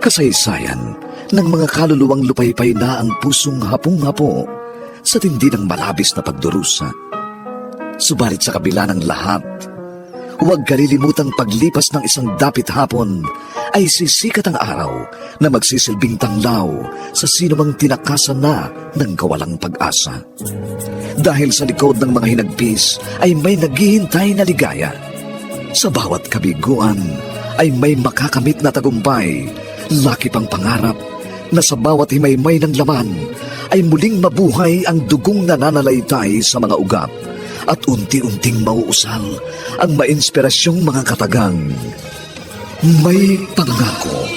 Kasaysayan ng mga kaluluwang lupaypay na ang pusong hapong-hapo sa tindi ng malabis na pagdurusa. Subalit sa kabila ng lahat, huwag kalilimutang paglipas ng isang dapit hapon ay sisikat ang araw na magsisilbing tanglaw sa sinumang tinakasan na ng kawalang pag-asa. Dahil sa likod ng mga hinagpis ay may naghihintay na ligaya. Sa bawat kabiguan ay may makakamit na tagumpay. Laki pang pangarap na sa bawat himaymay ng laman ay muling mabuhay ang dugong nananalaytay sa mga ugat at unti-unting mauusal ang mainspirasyong mga katagang. May pangako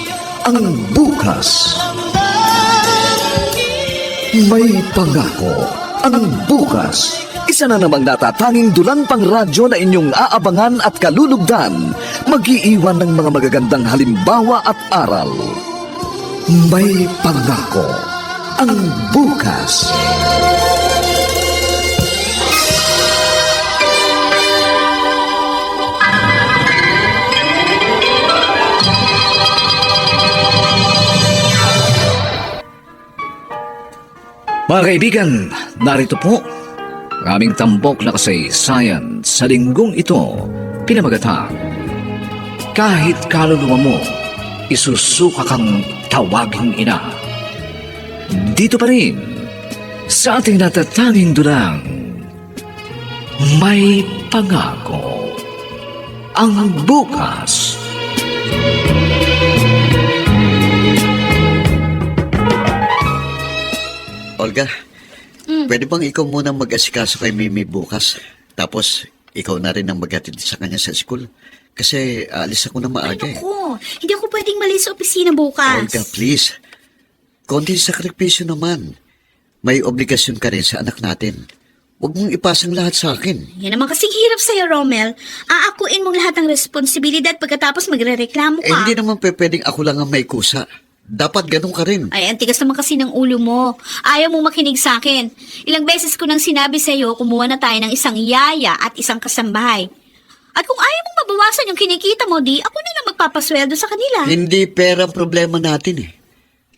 ang bukas. May pangako ang bukas. Isa na namang natatanging dulang pang radyo na inyong aabangan at kalulugdan, mag-iiwan ng mga magagandang halimbawa at aral. May pangako ang bukas. Mga kaibigan, narito po ang aming tampok na kasaysayan sa linggong ito, pinamagatang Kahit kaluluwa mo, isusuka kang tawaging ina. Dito pa rin, sa ating natatanging dulang, may pangako ang bukas. Olga, pwede bang ikaw muna mag-asikaso kay Mimi bukas? Tapos, ikaw na rin ang maghatid sa kanya sa school. Kasi alis ako na maaga eh. Ako, hindi ako pwedeng malis sa opisina bukas. Olga, please. Konti sakripisyo naman. May obligasyon ka rin sa anak natin. Huwag mong ipasang lahat sa akin. Yan naman kasing hirap sa'yo, Romel. Aakuin mong lahat ng responsibilidad pagkatapos magre-reklamo ka. Hindi naman pwedeng ako lang ang may kusa. Dapat ganun ka rin. Ay, ang tigas naman kasi ng ulo mo. Ayaw mong makinig sa akin. Ilang beses ko nang sinabi sa'yo, kumuha na tayo ng isang yaya at isang kasambahay. At kung ayaw mong mabawasan yung kinikita mo, di ako na lang magpapasweldo sa kanila. Hindi pera ang problema natin eh.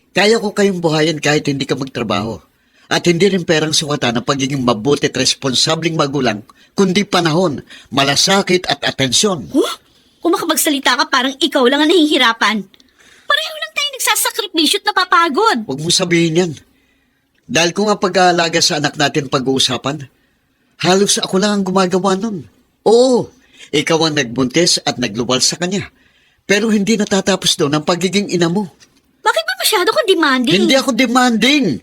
Kaya ko kayong buhayin kahit hindi ka magtrabaho. At hindi rin perang sukatan ng pagiging mabuti at responsabling magulang, kundi panahon, malasakit at atensyon. Huh? Kung makapagsalita ka, parang ikaw lang ang nahihirapan. Pareho lang tayo nagsasakripisyo at napapagod. Huwag mo sabihin yan. Dahil kung ang pag-aalaga sa anak natin pag-uusapan, halos ako lang ang gumagawa nun. Oo, ikaw ang nagbuntis at nagluwal sa kanya. Pero hindi natatapos doon ang pagiging ina mo. Bakit ba masyado kang demanding? Hindi ako demanding.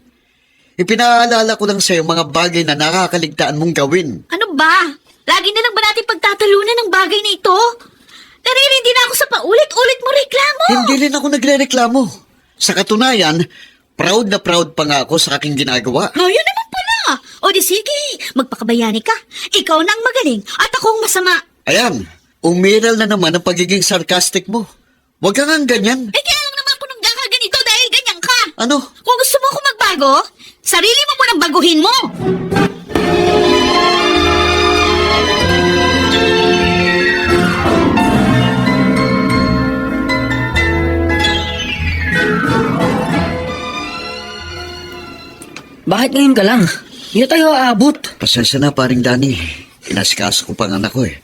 Ipinaalala ko lang sa'yo mga bagay na nakakaligtaan mong gawin. Ano ba? Lagi na lang ba natin pagtatalunan ng bagay na ito? Naririndi na ako sa paulit-ulit mo reklamo. Hindi rin ako nagre-reklamo. Sa katunayan, proud na proud pa nga ako sa aking ginagawa. Oh, yun naman pala. O di sige, magpakabayani ka. Ikaw na ang magaling at ako ang masama. Ayan, umiral na naman ang pagiging sarcastic mo. Huwag kang ang ganyan. Eh kaya lang naman ako nang ganito dahil ganyan ka. Ano? Kung gusto mo ako magbago, sarili mo munang baguhin mo. Bakit ngayon ka lang? Hindi na tayo aabot. Pasensya na, paring Danny. Inasikaso ko pa ang anak ko eh.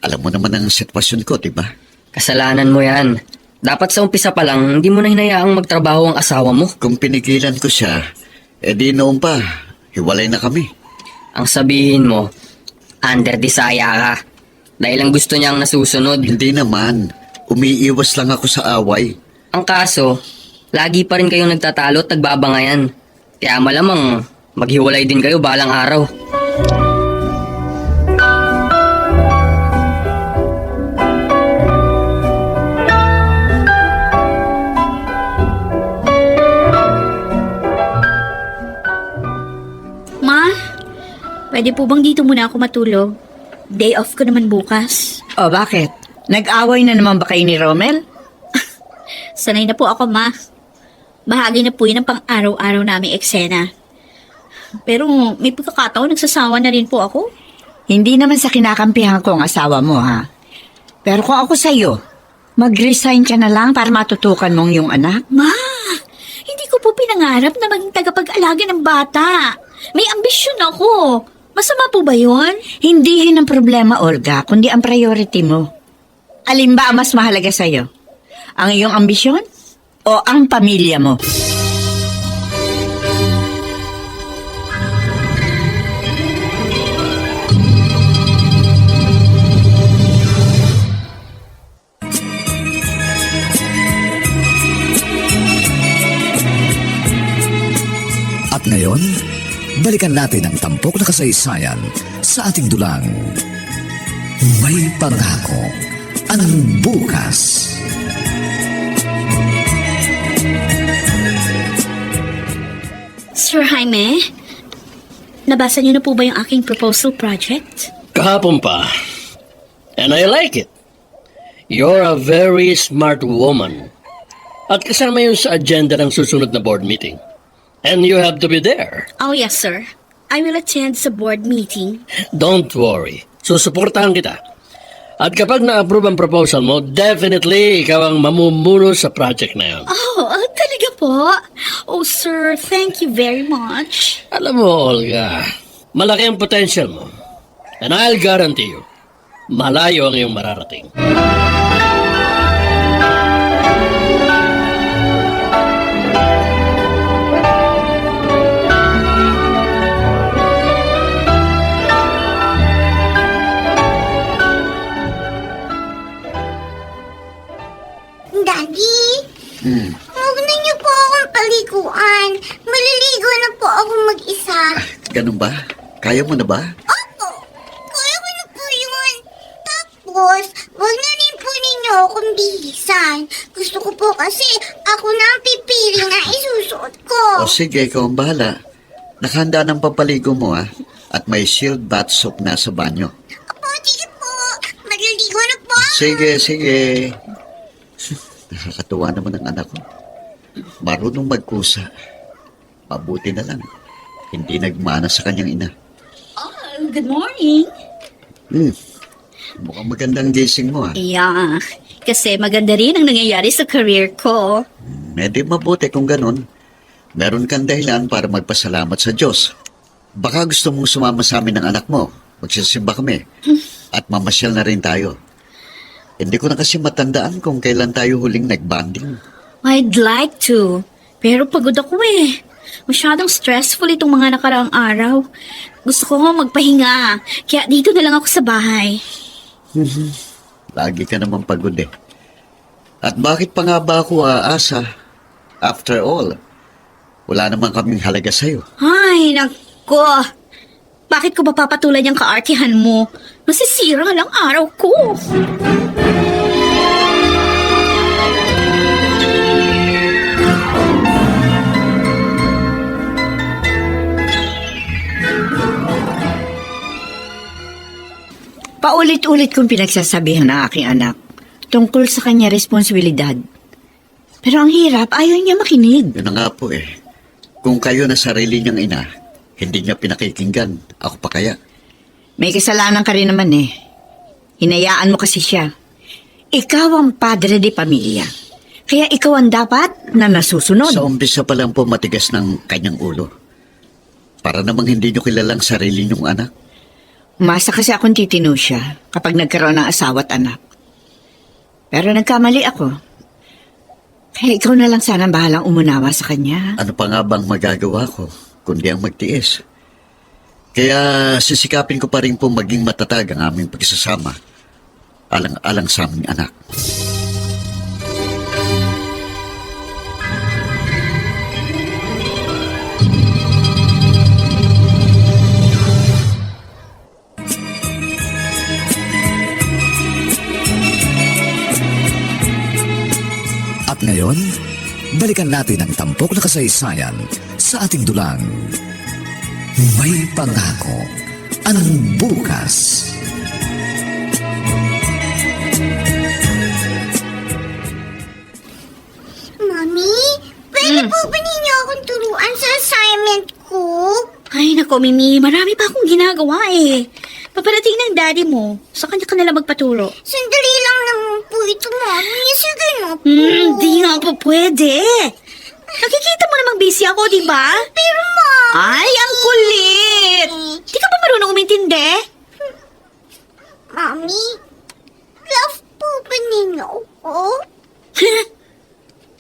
Alam mo naman ang sitwasyon ko, di ba? Kasalanan mo yan. Dapat sa umpisa pa lang, hindi mo na hinayaang magtrabaho ang asawa mo. Kung pinigilan ko siya, di noon pa, hiwalay na kami. Ang sabihin mo, under desire ka. Dahil ang gusto niyang nasusunod. Hindi naman. Umiiwas lang ako sa away. Ang kaso, lagi pa rin kayong nagtatalo at nagbabangayan. Kaya malamang maghiwalay din kayo balang araw. Ma, pwede po bang dito muna ako matulog? Day off ko naman bukas. O bakit? Nag-away na naman ba kayo ni Romel? Sanay na po ako, Ma. Bahagi na po yun ang pang-araw-araw naming eksena. Pero may pagkakataon, nagsasawa na rin po ako. Hindi naman sa kinakampihan ko ang asawa mo, ha? Pero kung ako sa'yo, Mag-resign ka na lang para matutukan mong yung anak. Ma, hindi ko po pinangarap na maging tagapag-alaga ng bata. May ambisyon ako. Masama po ba yun? Hindi yun ang problema, Olga, kundi ang priority mo. Alin ba ang mas mahalaga sa'yo? Ang iyong ambisyon o ang pamilya mo? At ngayon, balikan natin ang tampok na kasaysayan sa ating dulang. May pangako ang bukas. Sir Jaime, nabasa niyo na po ba yung aking proposal project? Kahapon pa. And I like it. You're a very smart woman. At kasama yun sa agenda ng susunod na board meeting. And you have to be there. Oh, yes, sir. I will attend sa board meeting. Don't worry. Susuportahan kita. At kapag na-approve ang proposal mo, definitely ikaw ang mamumuno sa project na yun. Oh, talaga po? Oh, sir, thank you very much. Alam mo, Olga, malaki ang potential mo. And I'll guarantee you, malayo ang iyong mararating. Daddy, huwag na niyo po akong paliguan. Maliligo na po ako mag-isa. Ganun ba? Kaya mo na ba? Opo, kaya ko na po yun. Tapos, huwag na rin po ninyo akong bihisan. Gusto ko po kasi ako na ang pipili na isusuot ko. O sige, ikaw ang bahala. Nakahanda ng pampaligo mo at may shield bath soap na sa banyo. Opo, sige po. Maliligo na po ako. Sige. Nakakatuwa naman ang anak ko. Marunong magkusa. Mabuti na lang. Hindi nagmana sa kanyang ina. Oh, good morning. Mukhang magandang gising mo Yeah, kasi maganda rin ang nangyayari sa career ko. Medyo mabuti kung ganun. Meron kang dahilan para magpasalamat sa Diyos. Baka gusto mong sumama sa amin ng anak mo. Magsisimba kami. At mamasyal na rin tayo. Hindi ko na kasi matandaan kung kailan tayo huling nag-bonding. I'd like to, pero pagod ako eh. Masyadong stressful itong mga nakaraang araw. Gusto ko magpahinga, kaya dito na lang ako sa bahay. Lagi ka naman pagod eh. At bakit pa nga ba ako aasa? After all, wala naman kaming halaga sa'yo. Ay, nako. Bakit ko ba papatulan yung kaartihan mo? Masisira lang araw ko. Paulit-ulit kong pinagsasabihan ng aking anak tungkol sa kanya responsibilidad. Pero ang hirap, ayaw niya makinig. Yun na nga po eh. Kung kayo na sarili niyang ina, hindi niya pinakikinggan. Ako pa kaya? May kasalanan ka rin naman eh. Hinayaan mo kasi siya. Ikaw ang padre de pamilya. Kaya ikaw ang dapat na nasusunod. Sa umpisa pa lang po matigas ng kanyang ulo. Para namang hindi niyo kilalang sarili niyong anak. Umasa kasi akong titino siya kapag nagkaroon ng asawa at anak. Pero nagkamali ako. Kaya ikaw na lang sana bahalang umunawa sa kanya. Ano pa nga bang magagawa ko, kundi ang magtiis? Kaya sisikapin ko pa rin po maging matatag ang aming pagsasama. Alang-alang sa aming anak. At ngayon, balikan natin ang tampok na kasaysayan sa ating dulang. May pangako ang bukas. Mami, pwede po ba ninyo akong turuan sa assignment ko? Ay, nako, Mimi. Marami pa akong ginagawa eh. Paparating ng daddy mo. Sa kanya ka nalang magpaturo. Sandali lang naman po ito, Mami. Sige na po. Di nga po pwede. Nakikita mo namang busy ako, di ba? Pero, Mami. Ay, ang kulit! Di ka ba marunong umintindi? Mami, love po ba ninyo ako?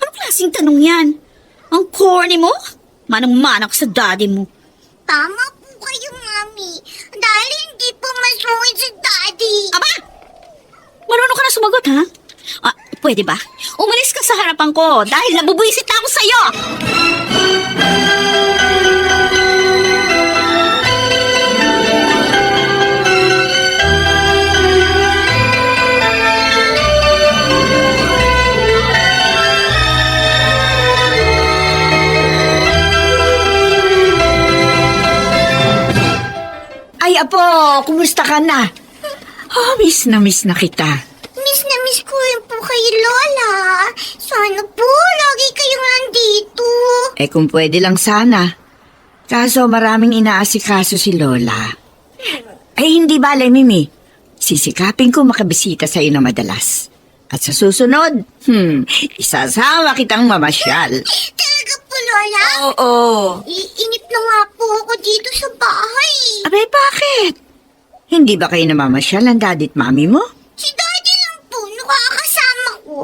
Anong klaseng tanong yan? Ang corny mo? Manang-mana ka sa daddy mo. Tama po kayo, Mami. Dahil hindi po masungit si Daddy. Aba! Marunong ka na sumagot, ha? Pwede ba? Umalis ka sa harapan ko dahil nabubuisit na ako sa'yo! Ay, Apo, kumusta ka na? Oh, miss na kita. Miss ko rin po kay Lola. Sana po, lagi kayong nandito. Eh kung pwede lang sana. Kaso maraming inaasikaso si Lola. Ay hindi bale, Mimi. Sisikapin ko makabisita sa iyo na madalas. At sa susunod, isasama kitang mamasyal. Talaga po, Lola? Oo. Iinip na nga po ako dito sa bahay. Abay, bakit? Hindi ba kayo namamasyal ang daddy at mami mo? Si Daddy lang po, nakakasama ko.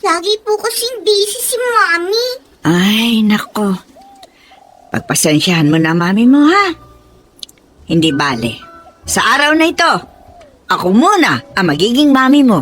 Lagi po kasing busy si Mami. Ay, nako. Pagpasensyahan mo na mami mo, ha? Hindi bale. Sa araw na ito, ako muna ang magiging mami mo.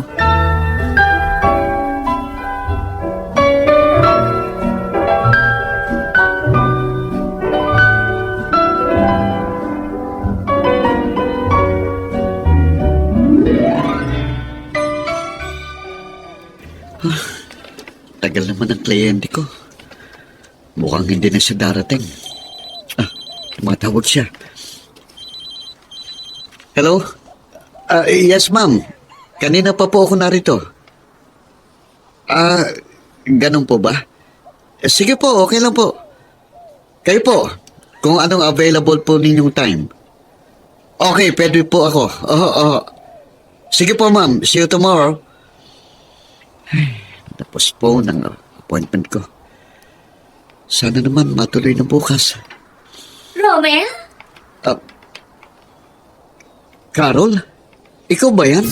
Tagal naman ang kliyente ko. Mukhang hindi na siya darating. Tumatawag siya. Hello? Yes, ma'am. Kanina pa po ako narito. Ganun po ba? Sige po, okay lang po. Kayo po, kung anong available po ninyong time. Okay, pwede po ako. Sige po, ma'am. See you tomorrow. Tapos po ng appointment ko. Sana naman matuloy na bukas. Romel? Carol? Ikaw ba yan?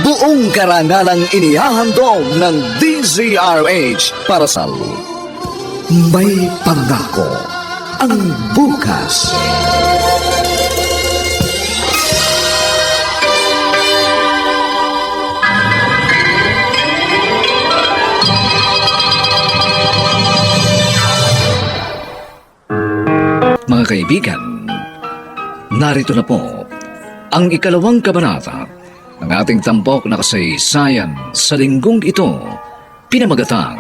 Buong karangalang inihahandog ng DZRH para sa May Pangako ang Bukas. Mga kaibigan, narito na po ang ikalawang kabanata ng ating tampok na kasaysayan sa linggong ito, pinamagatang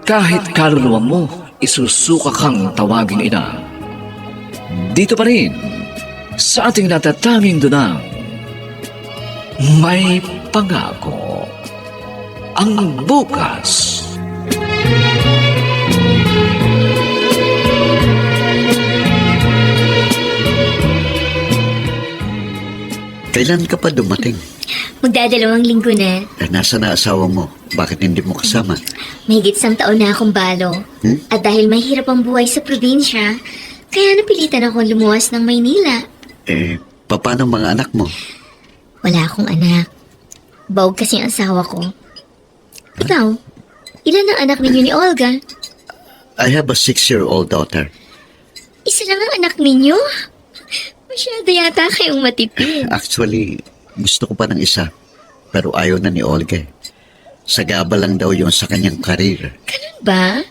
Kahit kaluluwa mo, isusuka kang tawaging ina. Dito pa rin, sa ating natatanging dunang, May Pangako ang Bukas. Kailan ka pa dumating? Magdadalawang linggo na. Nasa na asawa mo? Bakit hindi mo kasama? Mahigit 1 taon na akong balo. At dahil mahirap ang buhay sa probinsya, kaya napilitan akong lumuwas ng Maynila. Paano mga anak mo? Wala akong anak. Bawag kasi ang asawa ko. Ikaw, ilan ang anak ninyo ni Olga? I have a 6-year-old daughter. Isa lang ang anak ninyo? Masyado yata kayong matipid. Actually, gusto ko pa ng isa. Pero ayaw na ni Olga. Sagaba lang daw yon sa kanyang karir. Ganun ba?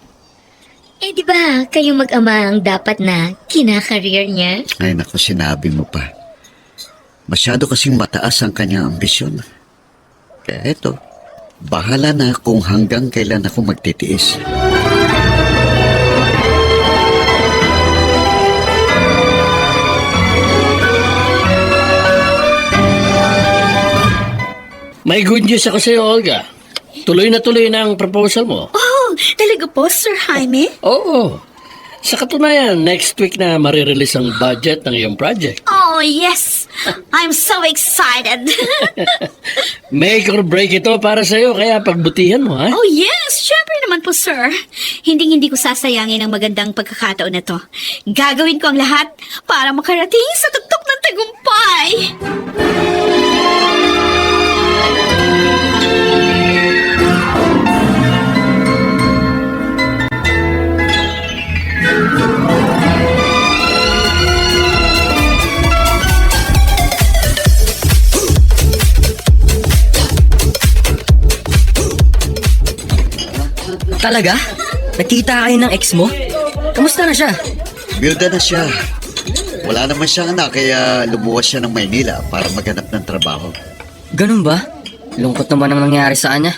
Di ba kayong mag-ama ang dapat na kinakareer niya? Ay, naku, sinabi mo pa. Masyado kasing mataas ang kanyang ambisyon. Kaya eto, bahala na kung hanggang kailan ako magtitiis. May good news ako sa'yo, Olga. Tuloy na ang proposal mo. Oh, talaga po, Sir Jaime? Oo. Sa katunayan, next week na marirelease ang budget ng iyong project. Oh, yes! I'm so excited! Make or break ito para sa'yo, kaya pagbutihan mo, ha? Oh, yes! Siyempre naman po, sir. Hindi ko sasayangin ang magandang pagkakataon na to. Gagawin ko ang lahat para makarating sa tuktok ng tagumpay! Talaga? Nakita kayo ng ex mo? Kamusta na siya? Bilda na siya. Wala naman siyang anak kaya lumuwas siya ng Maynila para maghanap ng trabaho. Ganun ba? Lungkot naman ang nangyari sa kanya.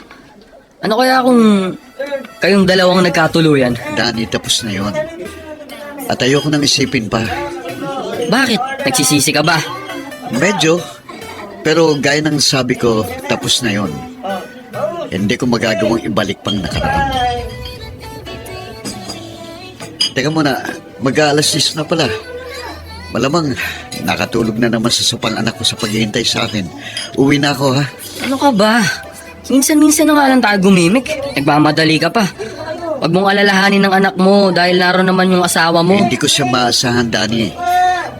Ano kaya kung kayong dalawang nagkatuluyan? Dani, tapos na yon. At ayoko nang isipin pa. Bakit? Nagsisisi ka ba? Medyo. Pero gaya ng sabi ko, tapos na yon. Hindi ko magagawang ibalik pang nakaraan. Teka muna, mag-aalas 6 na pala. Malamang nakatulog na naman sa sapang anak ko sa paghihintay sa akin. Uwi na ako, ha? Ano ka ba? Minsan-minsan na nga lang tayo gumimik. Nagmamadali ka pa. Huwag mong alalahanin ng anak mo dahil naroon naman yung asawa mo. Hindi ko siya maasahan, Dani.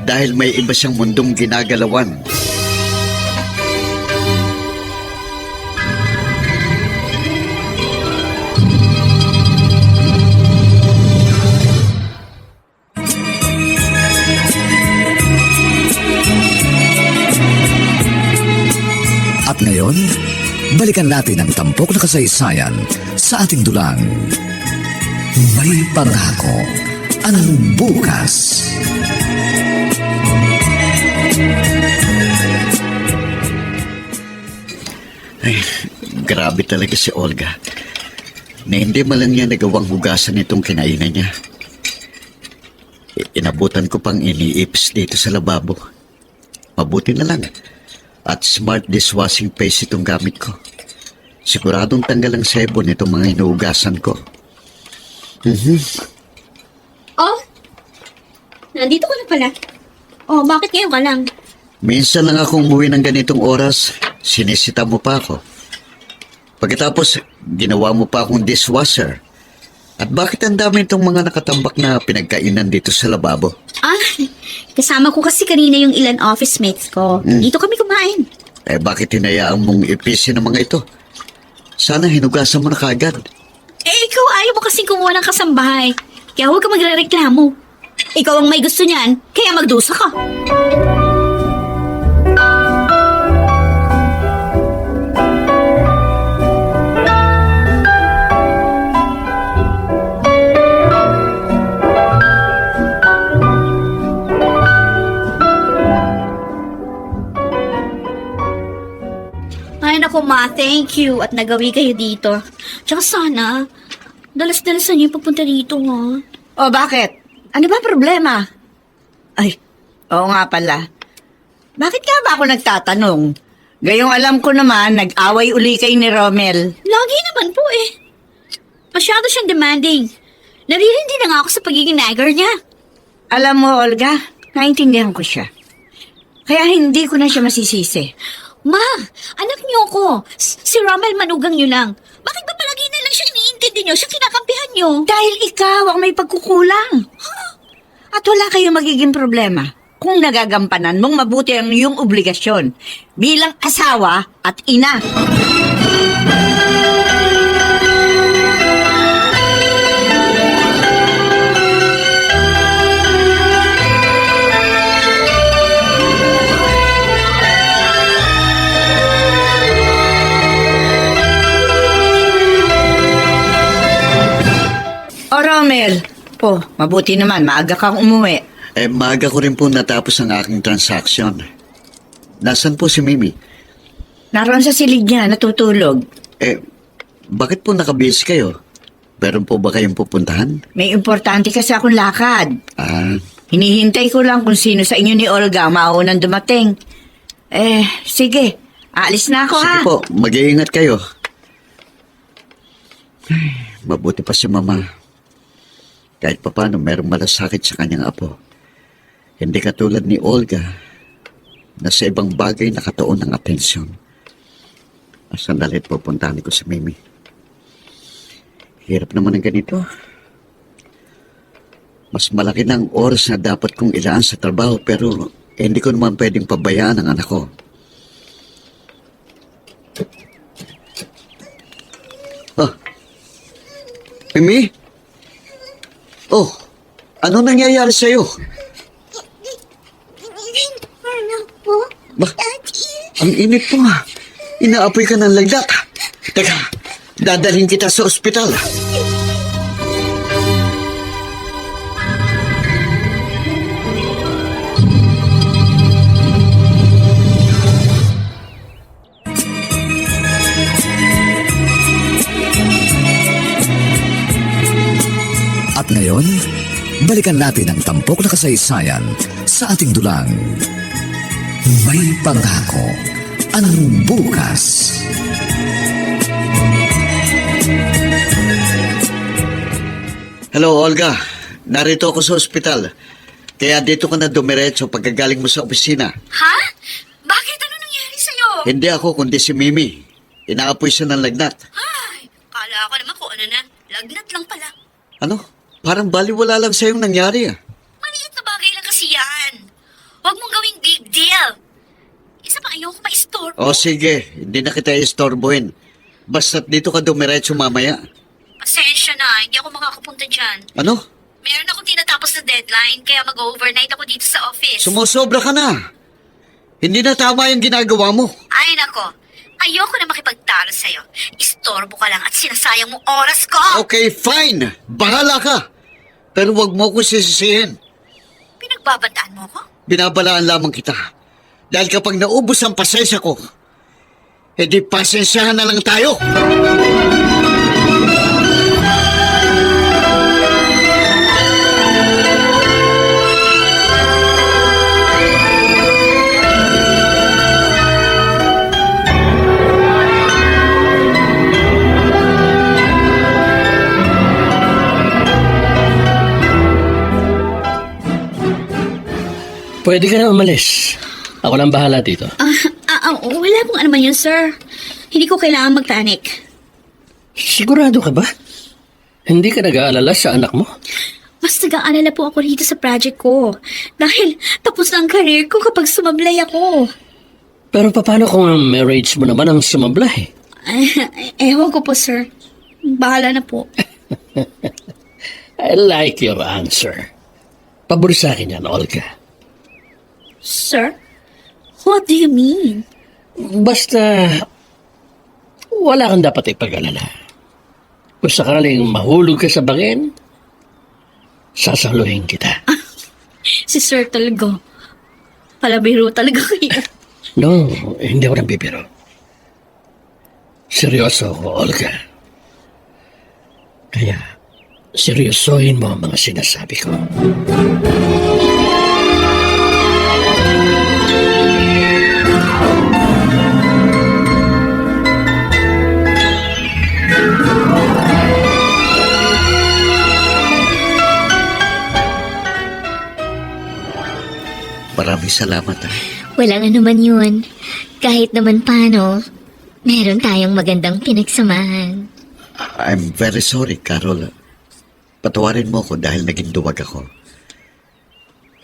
Dahil may iba siyang mundong ginagalawan. At ngayon, balikan natin ang tampok na kasaysayan sa ating dulang. May pangako ang bukas. Ay, grabe talaga si Olga. Na hindi man lang niya nagawang hugasan itong kinainan niya. Inabutan ko pang iniips dito sa lababo. Mabuti na lang. At smart dishwashing paste itong gamit ko. Siguradong tanggal ang sebon itong mga inuugasan ko. Oh, nandito ka na pala. Oh, bakit ngayon ka lang? Minsan lang akong umuwi ng ganitong oras, sinisita mo pa ako. Pagkatapos, ginawa mo pa akong dishwasher. At bakit ang dami itong mga nakatambak na pinagkainan dito sa lababo? Ah, kasama ko kasi kanina yung ilan office mates ko. Dito kami kumain. Eh bakit hinayaan mong ipisin ang mga ito? Sana hinugasan mo na kagad. Eh, ikaw ayaw mo kasing kumuha ng kasambahay. Kaya huwag ka magre-reklamo. Ikaw ang may gusto niyan, kaya magdusa ka. Ay, naku ma, thank you. At nagawi kayo dito. Tsaka sana, dalas-dalasan niyo papunta dito, ha? O bakit? Ano ba problema? Ay, oo nga pala. Bakit nga ba ako nagtatanong? Gayong alam ko naman, nag-away uli kay ni Romel. Lagi naman po eh. Masyado siyang demanding. Naririndi na nga ako sa pagiging nagger niya. Alam mo, Olga, naintindihan ko siya. Kaya hindi ko na siya masisisi. Ma, anak niyo ako. Si Romel manugang niyo lang. Bakit ba palagi na lang siya iniintindi niyo? Siya kinakampihan niyo? Dahil ikaw ang may pagkukulang. At wala kayong magiging problema kung nagagampanan mong mabuti ang iyong obligasyon bilang asawa at ina. O Romel, mabuti naman, maaga kang umuwi. Eh maaga ko rin po natapos ang aking transaction. Nasaan po si Mimi? Naroon sa silid niya, natutulog. Eh, bakit po nakabihis kayo? Meron po ba kayong pupuntahan? May importante kasi akong lakad. Ah, Hinihintay ko lang kung sino sa inyo ni Olga ang maunang dumating. Sige, Aalis na ako, Sige ha? po, mag-iingat kayo. Ay, mabuti pa si Mama. Kahit pa paano, merong malasakit sa kanyang apo. Hindi katulad ni Olga na sa ibang bagay nakatuon ng atensyon. Sandali, pupuntahan ko si Mimi. Hirap naman ang ganito. Mas malaki na ang oras na dapat kong ilaan sa trabaho pero hindi ko naman pwedeng pabayaan ang anak ko. Ah, Mimi? Oh, ano nangyayari sa'yo? Ano po? Ba, Daddy? ang init po nga. Inaapoy ka ng lagdat. Teka, dadalhin kita sa ospital. At ngayon, balikan natin ang tampok na kasaysayan sa ating dulang. May pangako ang bukas. Hello, Olga. Narito ako sa ospital. Kaya dito ka na dumiretso pagkagaling mo sa opisina. Ha? Bakit? Ano nangyari sa'yo? Hindi ako, kundi si Mimi. Inaapoy siya ng lagnat. Ay, kala ko naman kung ano na. Lagnat lang pala. Ano? Parang baliwala lang sa'yong nangyari ah. Maliit na bagay lang kasi yan. Huwag mong gawing big deal. Isa pa ayoko ma-store. O sige, hindi na kita istorbohin. Basta't dito ka dumiretso mamaya. Pasensya na, hindi ako makakapunta dyan. Ano? Meron akong tinatapos na deadline, kaya mag-overnight ako dito sa office. Sumusobra ka na. Hindi na tama yung ginagawa mo. Ay nako, ayoko na makipagtalo sa'yo. Istorbo ka lang at sinasayang mo oras ko. Okay, fine. Bahala ka. Pero wag mo ko sisisihin. Pinagbabandaan mo ko? Binabalaan lamang kita. Dahil kapag naubos ang pasensya ko, edi pasensyahan na lang tayo. Pwede ka na umalis. Ako lang bahala dito. Wala pong ano man yun, sir. Hindi ko kailangan magtanik. Sigurado ka ba? Hindi ka nag-aalala sa anak mo? Mas nag-aalala po ako dito sa project ko. Dahil tapos na ang career ko kapag sumablay ako. Pero paano kung ang marriage mo naman ang sumablay? Ewan ko po, sir. Bahala na po. I like your answer. Pabor sa akin yan, Olga. Sir? What do you mean? Basta, wala kang dapat ipag-alala. Kung sakaling mahulog ka sa bangin, sasaluhin kita. Si sir talaga. Palabiro talaga kayo. No, hindi ako nang bibiro. Seryoso ako, Olga. Kaya, seryosohin mo ang mga sinasabi ko. Maraming salamat ah. Walang anuman yun. Kahit naman paano, meron tayong magandang pinagsamahan. I'm very sorry, Carol. Patawarin mo ako dahil naging duwag ako.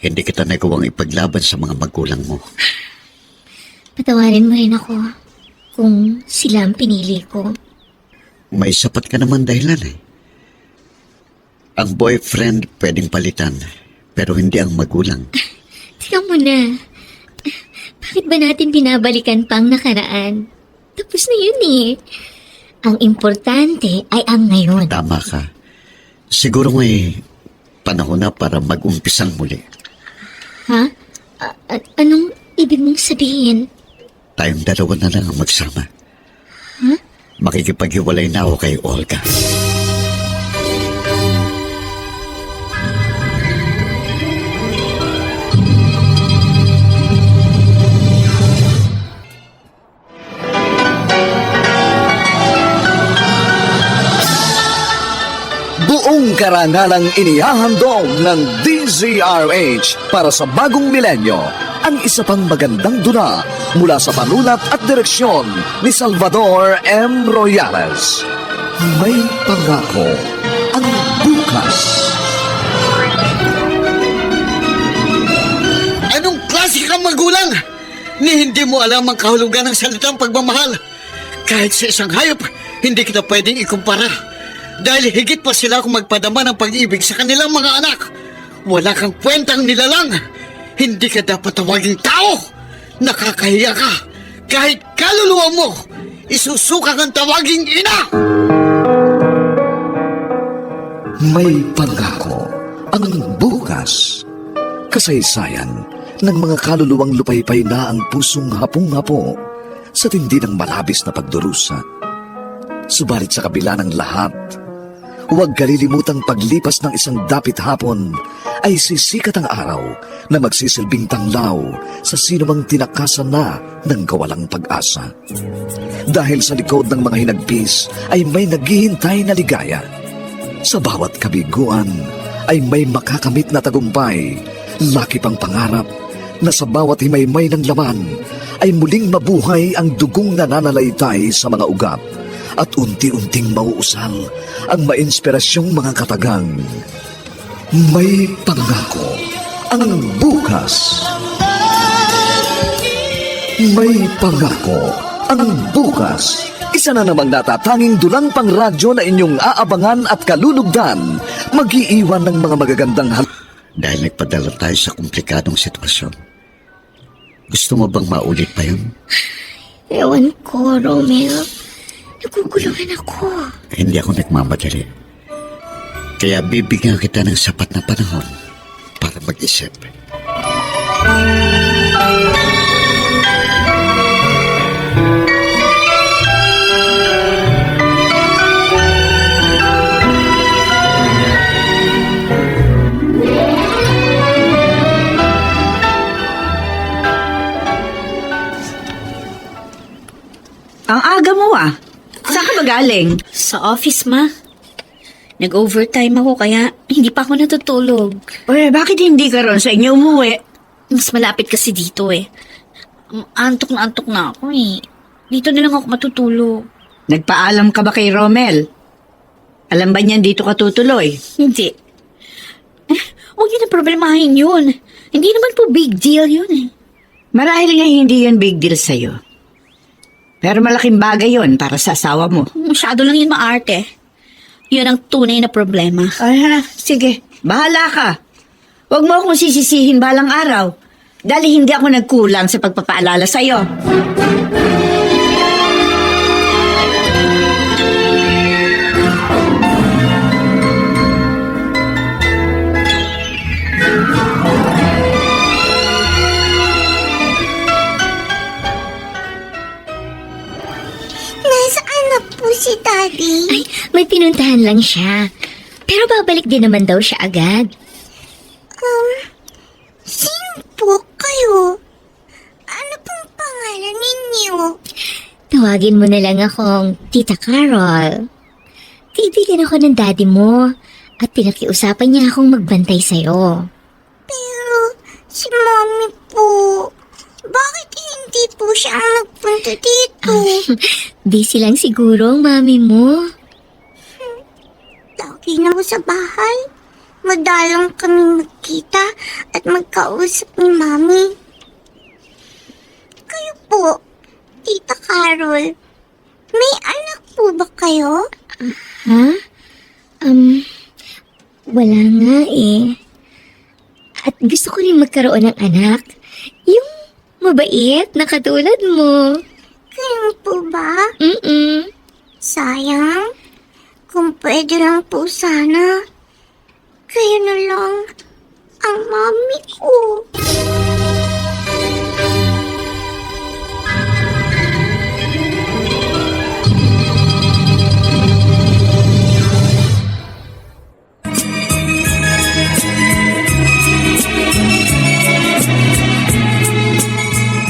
Hindi kita nagawang ipaglaban sa mga magulang mo. Patawarin mo rin ako kung sila ang pinili ko. May sapat ka naman dahilan eh. Ang boyfriend pwedeng palitan, pero hindi ang magulang. Teka muna. Bakit ba natin binabalikan pa ang nakaraan? Tapos na yun eh. Ang importante ay ang ngayon. Tama ka. Siguro may panahon na para mag-umpisang muli. Ha? Anong ibig mong sabihin? Tayong dalawa na lang ang magsama. Makikipaghiwalay na ako kay Olga. Ang karangalang inihahandog ng DZRH para sa bagong milenyo, ang isa pang magandang dula mula sa panulat at direksyon ni Salvador M. Royales. May pangako ang bukas. Anong klase kang magulang? Ni hindi mo alam ang kahulugan ng salitang pagmamahal. Kahit sa isang hayop, hindi kita pwedeng ikumpara. Dahil higit pa sila kung magpadama ng pag-ibig sa kanilang mga anak. Wala kang kwentang nilalang. Hindi ka dapat tawaging tao. Nakakahiya ka. Kahit kaluluwa mo, isusuka kang tawaging ina. May pangako ang bukas. Kasaysayan ng mga kaluluwang lupaypay na ang pusong hapong-hapo sa tindi ng malabis na pagdurusa. Subalit sa kabila ng lahat, huwag kalilimutang paglipas ng isang dapit hapon ay sisikat ang araw na magsisilbing tanglaw sa sinumang tinakasan na ng kawalang pag-asa. Dahil sa likod ng mga hinagpis ay may naghihintay na ligaya. Sa bawat kabiguan ay may makakamit na tagumpay, laki pang pangarap na sa bawat himaymay ng laman ay muling mabuhay ang dugong nananalaytay sa mga ugat at unti-unting mauusal ang mainspirasyong mga katagang. May pangako ang bukas. May pangako ang bukas. Isa na namang natatanging dulang pang radyo na inyong aabangan at kalulugdan, mag-iiwan ng mga magagandang Dahil nagpadala tayo sa komplikadong sitwasyon. Gusto mo bang maulit pa yun? Ewan ko, Romel. Naguguluhan ako. Hindi ako nagmamadali. Kaya bibigyan kita ng sapat na panahon para mag-isip. Ang aga mo Saan ka ba galing? Sa office, ma. Nag-overtime ako kaya hindi pa ako natutulog. Bakit hindi ka ron sa inyo umuwi? Mas malapit kasi dito eh. Antok na ako eh. Dito na lang ako matutulog. Nagpaalam ka ba kay Romel? Alam ba niyan dito ka tutuloy? Hindi. Huwag yun ang problemahin yun. Hindi naman po big deal yun eh. Marahil nga hindi yun big deal sa'yo. Pero malaking bagay yun para sa asawa mo. Masyado lang yun maarte. Yun ang tunay na problema. Sige. Bahala ka. Huwag mo akong sisisihin balang araw. Dahil hindi ako nagkulang sa pagpapaalala sa'yo. Nasaan na po si Daddy? Ay, may pinuntahan lang siya. Pero babalik din naman daw siya agad. Sino po kayo? Ano pong pangalan ninyo? Tawagin mo na lang akong Tita Carol. Kaibigan ako ng daddy mo at pinakiusapan niya akong magbantay sa'yo. Pero si Mommy po, bakit hindi po siya ang nagpunta dito? Busy lang siguro ang mami mo. Lagi na mo sa bahay. Madalang kami magkita at magkausap ni Mami. Kayo po, Tita Carol, may anak po ba kayo? Ha? Wala nga eh. At gusto ko rin magkaroon ng anak. Yung mabait na katulad mo. Kayo po ba? Mm-mm. Sayang. Kung pwede lang po sana. Kayo na lang ang mami ko.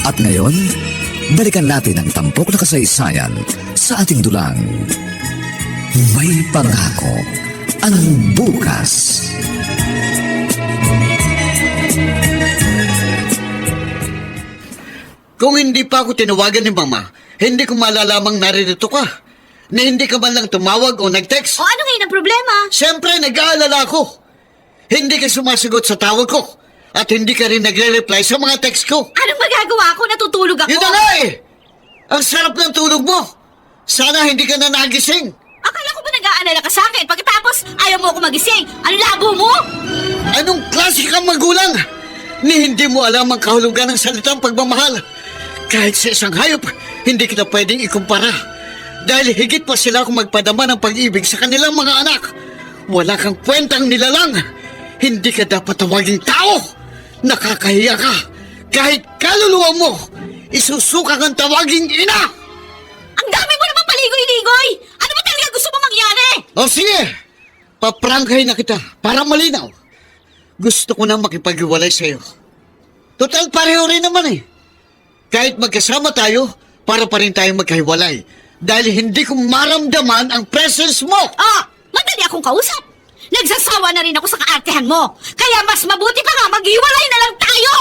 At ngayon, balikan natin ang tampok na kasaysayan sa ating dulang. May pangako ang bukas. Kung hindi pa ako tinawagan ni Mama, hindi ko malalamang naririto ka. Na hindi ka man lang tumawag o nag-text. O ano ngayon ang problema? Siyempre, nag-aalala ako. Hindi ka sumasagot sa tawag ko. At hindi ka rin nagre-reply sa mga text ko. Anong magagawa ko? Natutulog ako. Yun na nga eh! Ang sarap ng tulog mo. Sana hindi ka na nagising. Akala ko ba nag-aalala ka sa akin? Pagkatapos, ayaw mo ako magising. Ano labo mo? Anong klase kang magulang? Ni hindi mo alam ang kahulugan ng salitang pagmamahal. Kahit sa isang hayop, hindi kita pwedeng ikumpara. Dahil higit pa sila kung magpadama ng pag-ibig sa kanilang mga anak. Wala kang kwentang nilalang. Hindi ka dapat tawaging tao. Nakakahiya ka. Kahit kaluluwa mo, isusuka kang tawaging ina. Ang dami mo naman paligoy-ligoy! Ano ba talaga gusto mo mangyari? O sige, paprangkay na kita para malinaw. Gusto ko na makipag-iwalay sa'yo. Total pareho rin naman eh. Kahit magkasama tayo, para pa rin tayong magkahiwalay. Dahil hindi ko maramdaman ang presence mo. Ah! Madali akong kausap! Nagsasawa na rin ako sa kaartehan mo! Kaya mas mabuti pa nga maghiwalay na lang tayo!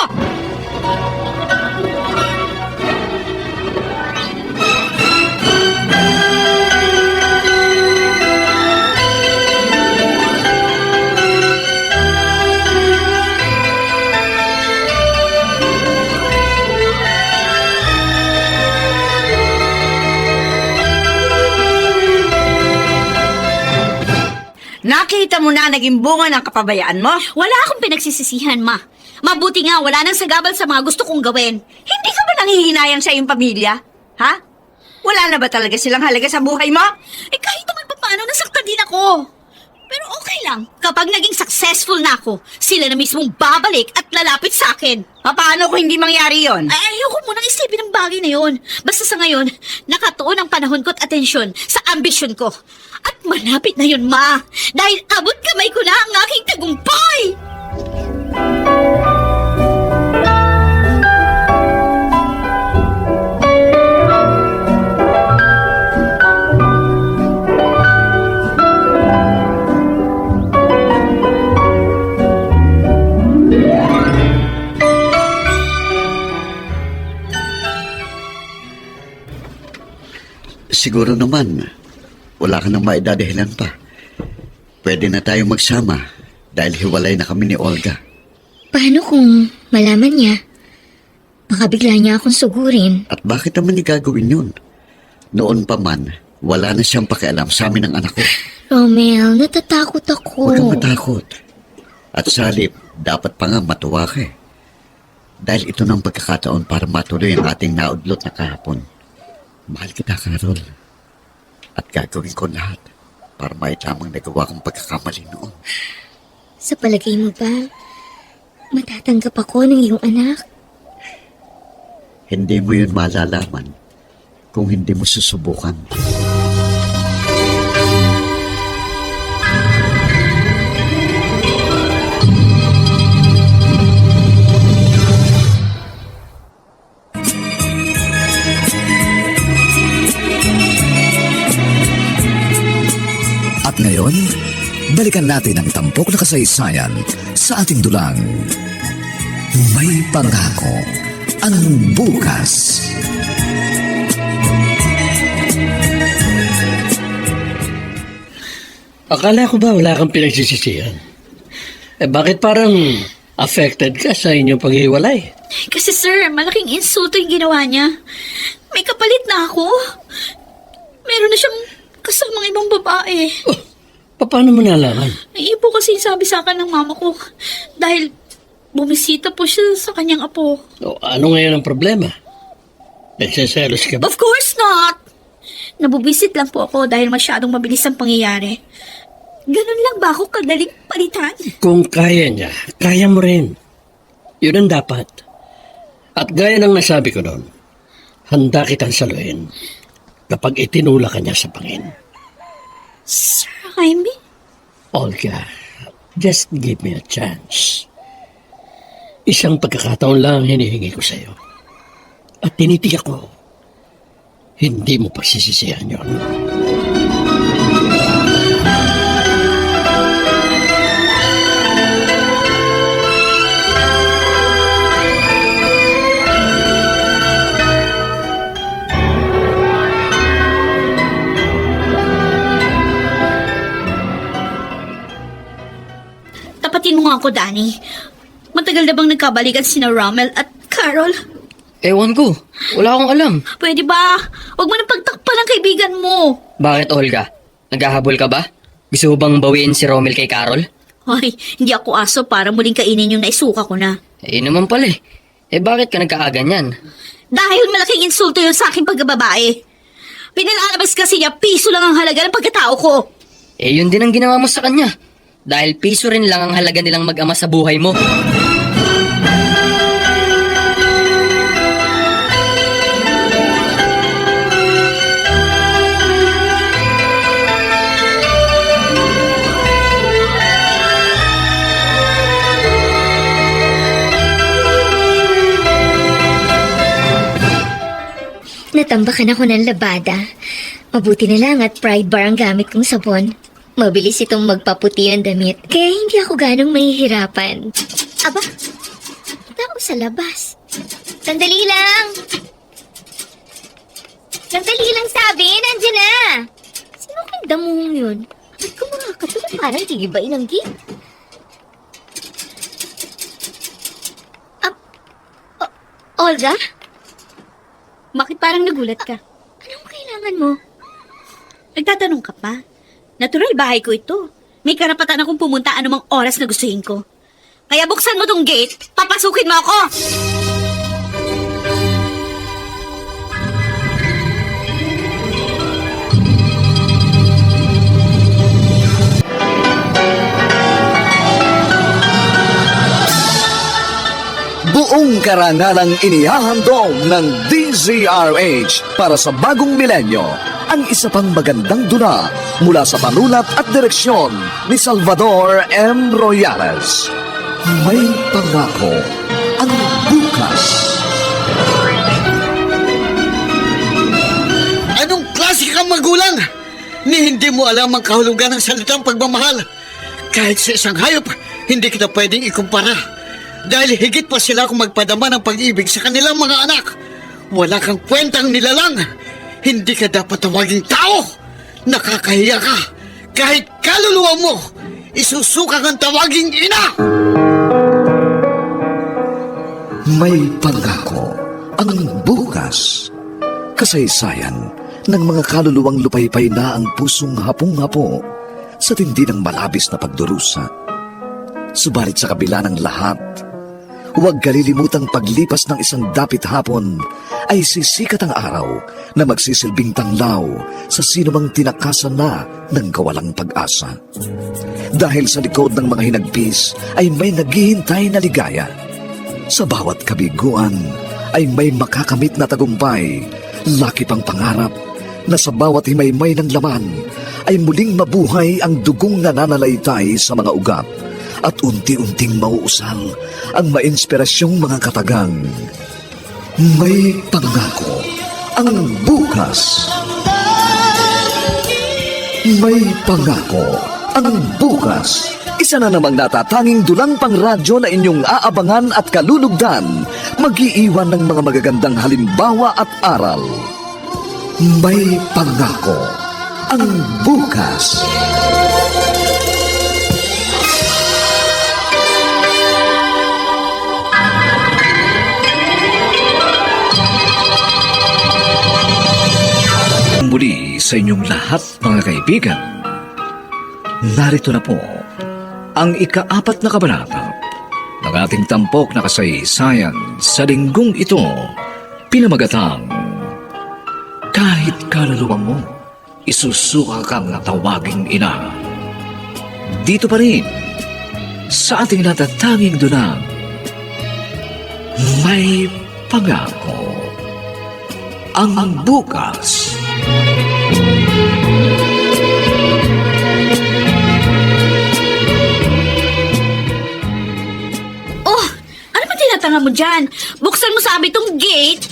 Nakita mo na naging bunga ng kapabayaan mo? Wala akong pinagsisisihan, Ma. Mabuti nga wala nang sagabal sa mga gusto kong gawin. Hindi ka ba nanghihinayang sa iyong pamilya? Ha? Wala na ba talaga silang halaga sa buhay mo? Eh kahit naman pa paano nasaktan din ako. Pero okay lang. Kapag naging successful na ako, sila na mismong babalik at lalapit sa akin. Paano kung hindi mangyari yon? Ay, ayoko munang isipin ang bagay na yon. Basta sa ngayon, nakatuon ang panahon ko at atensyon sa ambisyon ko. At malapit na yun, Ma. Dahil abot kamay ko na ang aking tagumpay! Siguro naman, wala ka nang maidadahilan pa. Pwede na tayong magsama dahil hiwalay na kami ni Olga. Paano kung malaman niya? Baka bigla niya akong sugurin. At bakit naman niya gagawin yun? Noon pa man, wala na siyang pakialam sa amin ng anak ko. Romel, natatakot ako. Huwag kang matakot. At sa halip, dapat pa nga matuwa ka eh. Dahil ito ng pagkakataon para matuloy ang ating naudlot na kahapon. Mahal kita, Carol. At gagawin ko lahat para maitamang nagawa kong pagkakamali noon. Sa palagay mo ba, matatanggap ako ng iyong anak? Hindi mo yun malalaman kung hindi mo susubukan. At ngayon, balikan natin ang tampok na kasaysayan sa ating dulang. May pangako ang bukas. Akala ko ba wala kang pinagsisisihan? Eh bakit parang affected ka sa inyong paghiwalay? Kasi sir, malaking insulto yung ginawa niya. May kapalit na ako. Meron na siyang kasamang ibang babae. Oh, paano mo nalaman? Naiibo kasi sabi sa akin ng mama ko. Dahil bumisita po siya sa kanyang apo. O, ano ngayon ang problema? Nagsiselos ka ba? Of course not! Nabubisit lang po ako dahil masyadong mabilis ang pangyayari. Ganun lang ba ako kadaling palitan? Kung kaya niya, kaya mo rin. Yun ang dapat. At gaya ng nasabi ko noon, handa kitang saluhin kapag itinula ka niya sa pangin. Sir Jaime? Olga, just give me a chance. Isang pagkakataon lang ang hinihingi ko sa'yo. At tinitiyak ko, hindi mo pagsisisihan yun. ko, Danny. Matagal na bang nagkabalikan sina Rommel at Carol? Ewan ko. Wala akong alam. Pwede ba? Huwag mo nang pagtakpan ng kaibigan mo. Bakit, Olga? Naghahabol ka ba? Gusto mo bang bawiin si Rommel kay Carol? Ay, hindi ako aso para muling kainin yung naisuka ko na. Naman pala eh. Bakit ka nagkaaganyan? Dahil malaking insulto yun sa aking pagkababae. Pinalalabas kasi niya piso lang ang halaga ng pagkatao ko. Yun din ang ginawa mo sa kanya. Dahil piso rin lang ang halaga nilang mag-ama sa buhay mo. Natambakan ako ng labada. Mabuti na lang at Pride Bar ang gamit kong sabon. Mabilis itong magpaputi ng damit, kaya hindi ako ganong mahihirapan. Aba, tao sa labas. Sandali lang! Sandali lang sabi, nandiyan na! Sino kang damuhong yun? Ba't ko makakatulog parang gigibain ang gate? Olga? Bakit parang nagulat ka? Anong kailangan mo? Nagtatanong ka pa? Natural, bahay ko ito. May karapatan akong pumunta anumang oras na gustuhin ko. Kaya buksan mo tong gate, papasukin mo ako! Buong karangalang inihahandog ng DZRH para sa bagong milenyo ang isa pang magandang dula mula sa panulat at direksyon ni Salvador M. Royales. May pangako ang bukas. Anong klase kang magulang? Ni hindi mo alam ang kahulugan ng salitang pagmamahal. Kahit sa isang hayop, hindi kita pwedeng ikumpara. Dahil higit pa sila kung magpadama ng pag-ibig sa kanilang mga anak. Wala kang kwentang nilalang. Hindi ka dapat tawaging tao. Nakakahiya ka. Kahit kaluluwa mo, isusuka kang tawaging ina. May pangako ang bukas. Kasaysayan ng mga kaluluwang lupaypay na ang pusong hapong-hapo sa tindi ng malabis na pagdurusa. Subalit sa kabila ng lahat, huwag kalilimutang paglipas ng isang dapit hapon ay sisikat ang araw na magsisilbing tanglaw sa sinumang tinakasan na ng kawalang pag-asa. Dahil sa likod ng mga hinagpis ay may naghihintay na ligaya. Sa bawat kabiguan ay may makakamit na tagumpay, laki pang pangarap na sa bawat himaymay ng laman ay muling mabuhay ang dugong nananalaytay sa mga ugat at unti-unting mauusal ang mainspirasyong mga katagang. May pangako ang bukas. May pangako ang bukas. Isa na namang natatanging dulang pangradyo na inyong aabangan at kalulugdan, mag-iiwan ng mga magagandang halimbawa at aral. May pangako ang bukas. Muli sa inyong lahat, mga kaibigan, narito na po ang ika-4 na kabanata ng ating tampok na kasaysayan sa linggong ito, pinamagatang Kahit kaluluwa mo, isusuka kang tawaging ina. Dito pa rin sa ating natatanging dunang May Pangako ang bukas. Oh, ano ba tinatanga mo dyan? Buksan mo sabi tong gate.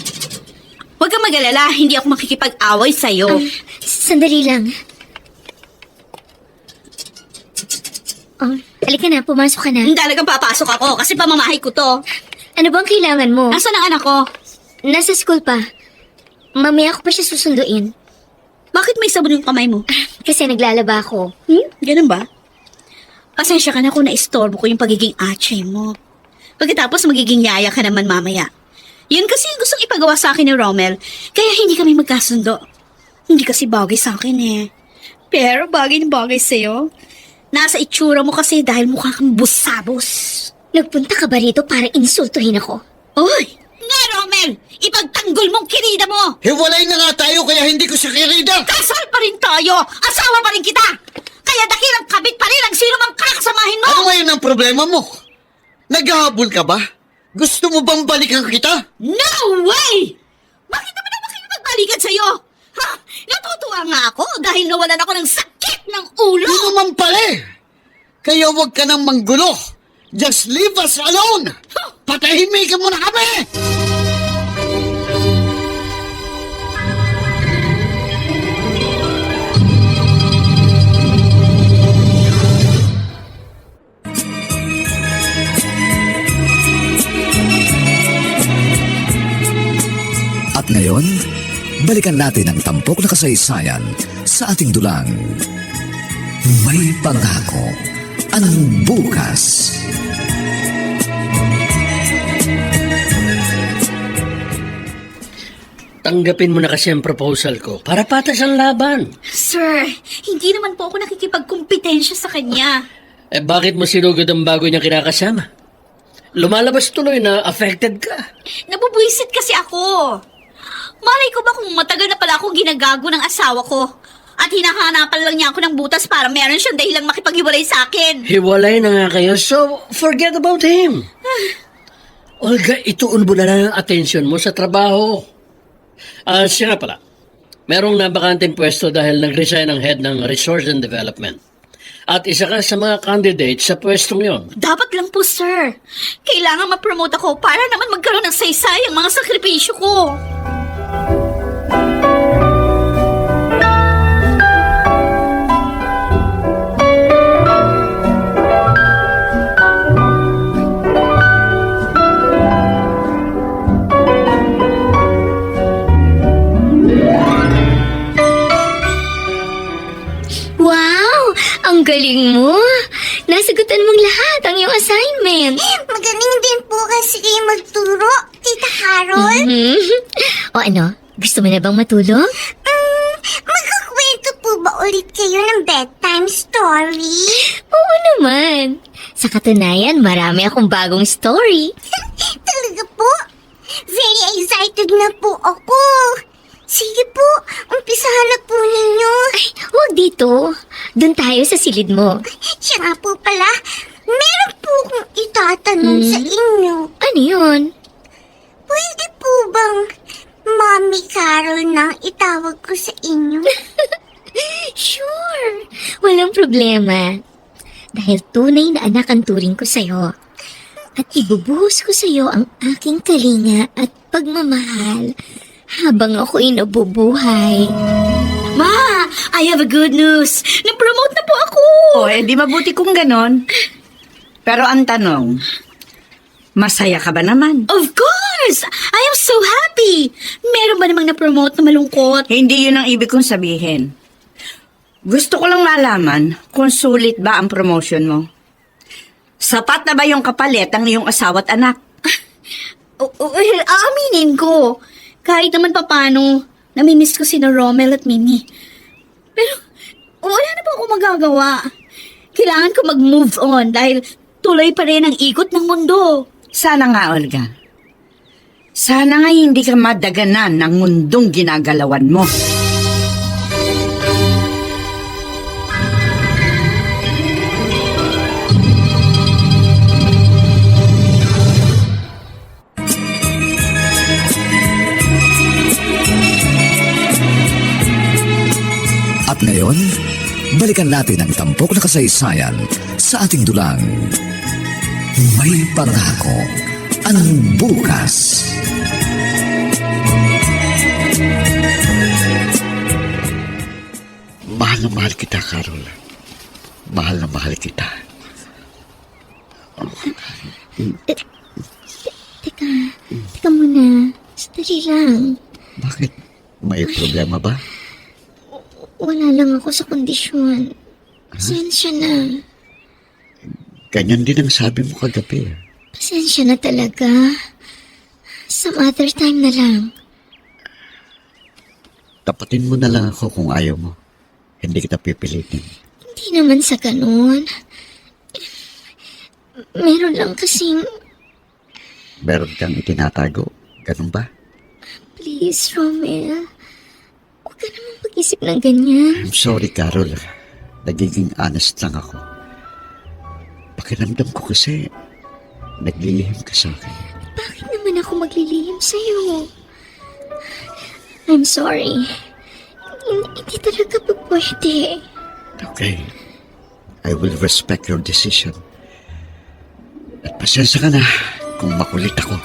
Huwag kang mag-alala, hindi ako makikipag-away sa'yo. Sandali lang. Halika na, pumasok ka na. Talagang papasok ako kasi pamamahay ko to. Ano bang kailangan mo? Nasaan ang anak ko? Nasa school pa. Mamaya ko pa siya susunduin. Bakit may sabon yung kamay mo? Kasi naglalaba ako. Ganun ba? Pasensya ka na kung naistorbo ko yung pagiging atse mo. Pagkatapos magiging yaya ka naman mamaya. Yun kasi yung gustong ipagawa sa akin ni Rommel, kaya hindi kami magkasundo. Hindi kasi bagay sa akin eh. Pero bagay na bagay sa'yo. Nasa itsura mo kasi dahil mukha kang busabos. Nagpunta ka ba rito para insultuhin ako? Uy! Nga, Rommel! Ipagtanggol mong kirida mo! Hiwalay na nga tayo kaya hindi ko siya kirida. Kasal pa rin tayo! Asawa pa rin kita! Kaya dakilang kabit pa rin ang sino mang kakasamahin mo! Ano ngayon ang problema mo? Naghahabol ka ba? Gusto mo bang balikan kita? No way! Bakit naman ako kayo magbalikan sa'yo? Ha? Natutuwa nga ako dahil nawalan ako ng sakit ng ulo! Ano naman pala eh? Kaya huwag ka nang manggulo. Just leave us alone! Patahimikan mo na kami! At ngayon, balikan natin ang tampok na kasaysayan sa ating dulang. May pangako ang bukas. Tanggapin mo na kasi ang proposal ko para patas ang laban. Sir, hindi naman po ako nakikipagkumpetensya sa kanya. Eh bakit mo sinugod ang bago niyang kinakasama? Lumalabas tuloy na affected ka. Nabubwisit kasi ako. Malay ko ba kung matagal na pala akong ginagago ng asawa ko at hinahanapan lang niya ako ng butas para meron siyang dahilang makipaghiwalay sa akin. Hiwalay na nga kayo, so forget about him. Olga, ituon mo na lang ang atensyon mo sa trabaho. Siya nga pala, merong nabakanteng pwesto dahil nag-resign ang head ng Resource and Development. At isa ka sa mga candidates sa pwestong yon. Dapat lang po, sir. Kailangan ma-promote ako para naman magkaroon ng saysay ang mga sakripisyo ko. Wow! Ang galing mo! Nasagutan mong lahat ang iyong assignment. Magaling din po kasi kayo magturo, Tita Carol. O ano? Gusto mo na bang matulog? Magkakwento po ba ulit kayo ng bedtime story? Oo naman. Sa katunayan, marami akong bagong story. Talaga po? Very excited na po ako. Sige po, umpisahan na po ninyo. Ay, huwag dito. Doon tayo sa silid mo. Siya nga po pala, meron po akong itatanong sa inyo. Ano yun? Pwede po bang Mommy Carol nang itawag ko sa inyo? Sure. Walang problema. Dahil tunay na anak ang turing ko sa'yo. At ibubuhos ko sa'yo ang aking kalinga at pagmamahal habang ako'y nabubuhay. Ma, I have a good news. Na-promote na po ako. O, di mabuti kung ganon. Pero ang tanong, masaya ka ba naman? Of course! I am so happy! Meron ba namang na-promote na malungkot? Hindi yun ang ibig kong sabihin. Gusto ko lang malaman kung sulit ba ang promotion mo. Sapat na ba yung kapalit ang iyong asawa at anak? Well, aaminin ko. Kahit naman papano, namimiss ko sina Rommel at Mimi. Pero, wala na po ako magagawa. Kailangan ko mag-move on dahil tuloy pa rin ang ikot ng mundo. Sana nga, Olga. Sana nga hindi ka madaganan ng mundong ginagalawan mo. At ngayon, balikan natin ang tampok na kasaysayan sa ating dulang. May pangako ang bukas. Mahal na mahal kita, Carol. Mahal na mahal kita. Teka muna. Sandali lang. Bakit? May problema ba? Wala lang ako sa kondisyon. Pasensya na. Ganyan din ang sabi mo kagabi. Pasensya na talaga. Some other time na lang. Tapatin mo na lang ako kung ayaw mo. Hindi kita pipilitin. Hindi naman sa ganun. Meron lang kasing... Meron kang itinatago. Ganun ba? Please, Romel. Huwag ka naman mag-isip ng ganyan. I'm sorry, Carol. Nagiging honest lang ako. Pakiramdam ko kasi naglilihim ka sa akin. Bakit naman ako maglilihim sa'yo? I'm sorry. Hindi talaga pa pwede. Okay. I will respect your decision. At pasensya ka na kung makulit ako.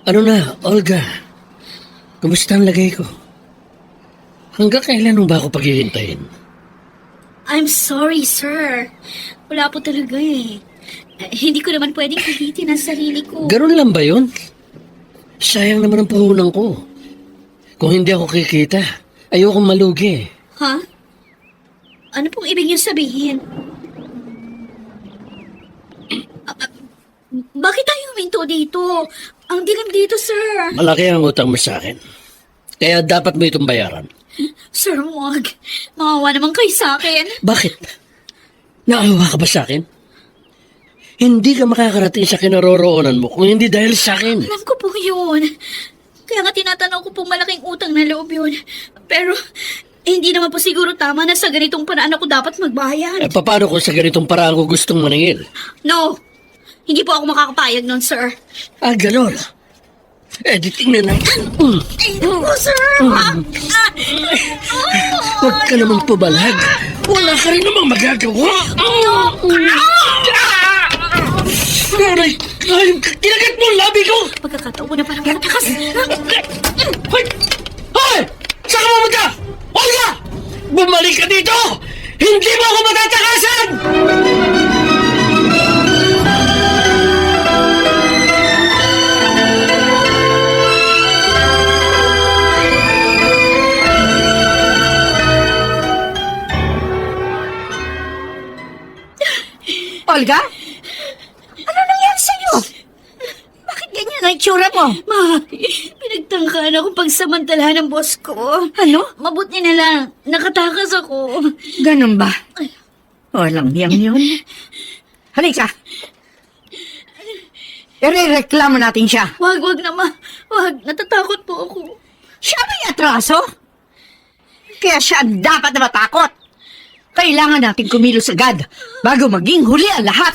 Ano na, Olga? Kumusta ang lagay ko? Hanggang kailan mo ba ako paghihintayin? I'm sorry, sir. Wala po talaga eh. Hindi ko naman pwedeng pilitin ang sarili ko. Ganun lang ba yun? Sayang naman ang puhunan ko. Kung hindi ako kikita, ayokong malugi. Ha? Ano pong ibig niyo sabihin? Bakit tayo huminto dito? Ang dilim dito, sir. Malaki ang utang mo sa akin. Kaya dapat mo itong bayaran. Sir, wag. Maawa naman kayo sa akin. Bakit? Naawa ka ba sa akin? Hindi ka makakarating sa kinaroroonan mo kung hindi dahil sa akin. Alam ko po yun. Kaya nga tinatanaw ko pong malaking utang na loob yun. Pero, hindi naman po siguro tama na sa ganitong paraan ako dapat magbayad. Eh, paano kung sa ganitong paraan ko gustong maningil? No! Hindi po ako makakapayag nun, sir. Ah, gano'n. Eh, di tingnan natin. Ay, no, sir! Huwag ka naman pubalag. Wala ka rin namang magagawa. Aray! Ay, kinagat mo ang labi ko! Pagkakataon ko na parang matakas. Hoy! Hoy! Saan ka pumunta? Olga! Bumalik ka dito! Hindi mo ako matatakasan! Olga? Ano nangyari sa'yo? Bakit ganyan ang itsura mo? Ma, pinagtangkaan akong pagsamantalahan ng boss ko. Ano? Mabuti na lang, nakatakas ako. Ganun ba? Walang niyang yun. Halika. Irereklamo natin siya. Wag na ma. Wag, natatakot po ako. Siya may atraso? Kaya siya ang dapat na matakot. Kailangan natin kumilos agad bago maging huli ang lahat.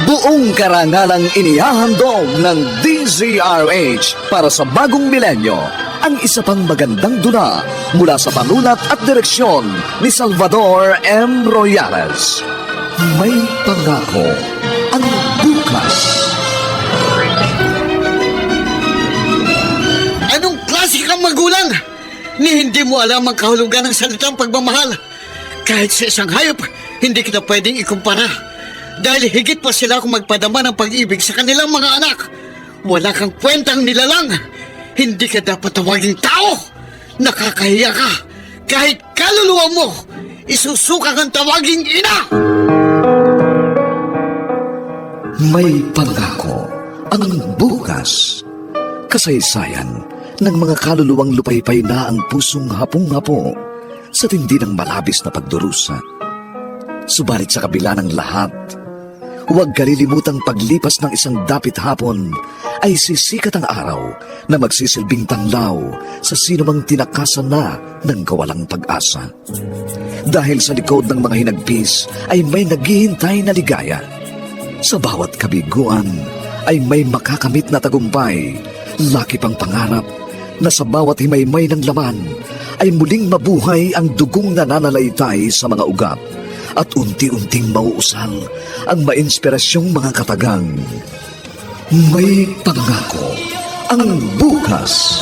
Buong karangalang inihahandog ng DZRH para sa bagong milenyo ang isa pang magandang dula mula sa panulat at direksyon ni Salvador M. Royales. May pangako ang bukas. Anong klase kang magulang? Ni hindi mo alam ang kahulugan ng salitang pagmamahal. Kahit sa isang hayop, hindi kita pwedeng ikumpara. Dahil higit pa sila kung magpadama ng pag-ibig sa kanilang mga anak. Wala kang kwentang nilalang. Hindi ka dapat tawaging tao. Nakakahiya ka. Kahit kaluluwa mo, isusuka kang tawaging ina. May pangako ang bukas. Kasaysayan ng mga kaluluwang lupaypay na ang pusong hapong-hapo sa tindi ng malabis na pagdurusa. Subalit sa kabila ng lahat, huwag kalilimutang paglipas ng isang dapit hapon ay sisikat ang araw na magsisilbing tanglaw sa sinumang tinakasan na ng kawalang pag-asa. Dahil sa likod ng mga hinagpis ay may naghihintay na ligaya. Sa bawat kabiguan ay may makakamit na tagumpay, laki pang pangarap, na sa bawat himaymay ng laman ay muling mabuhay ang dugong nananalaytay sa mga ugat at unti-unting mauusal ang mainspirasyong mga katagang. May pangako ang bukas.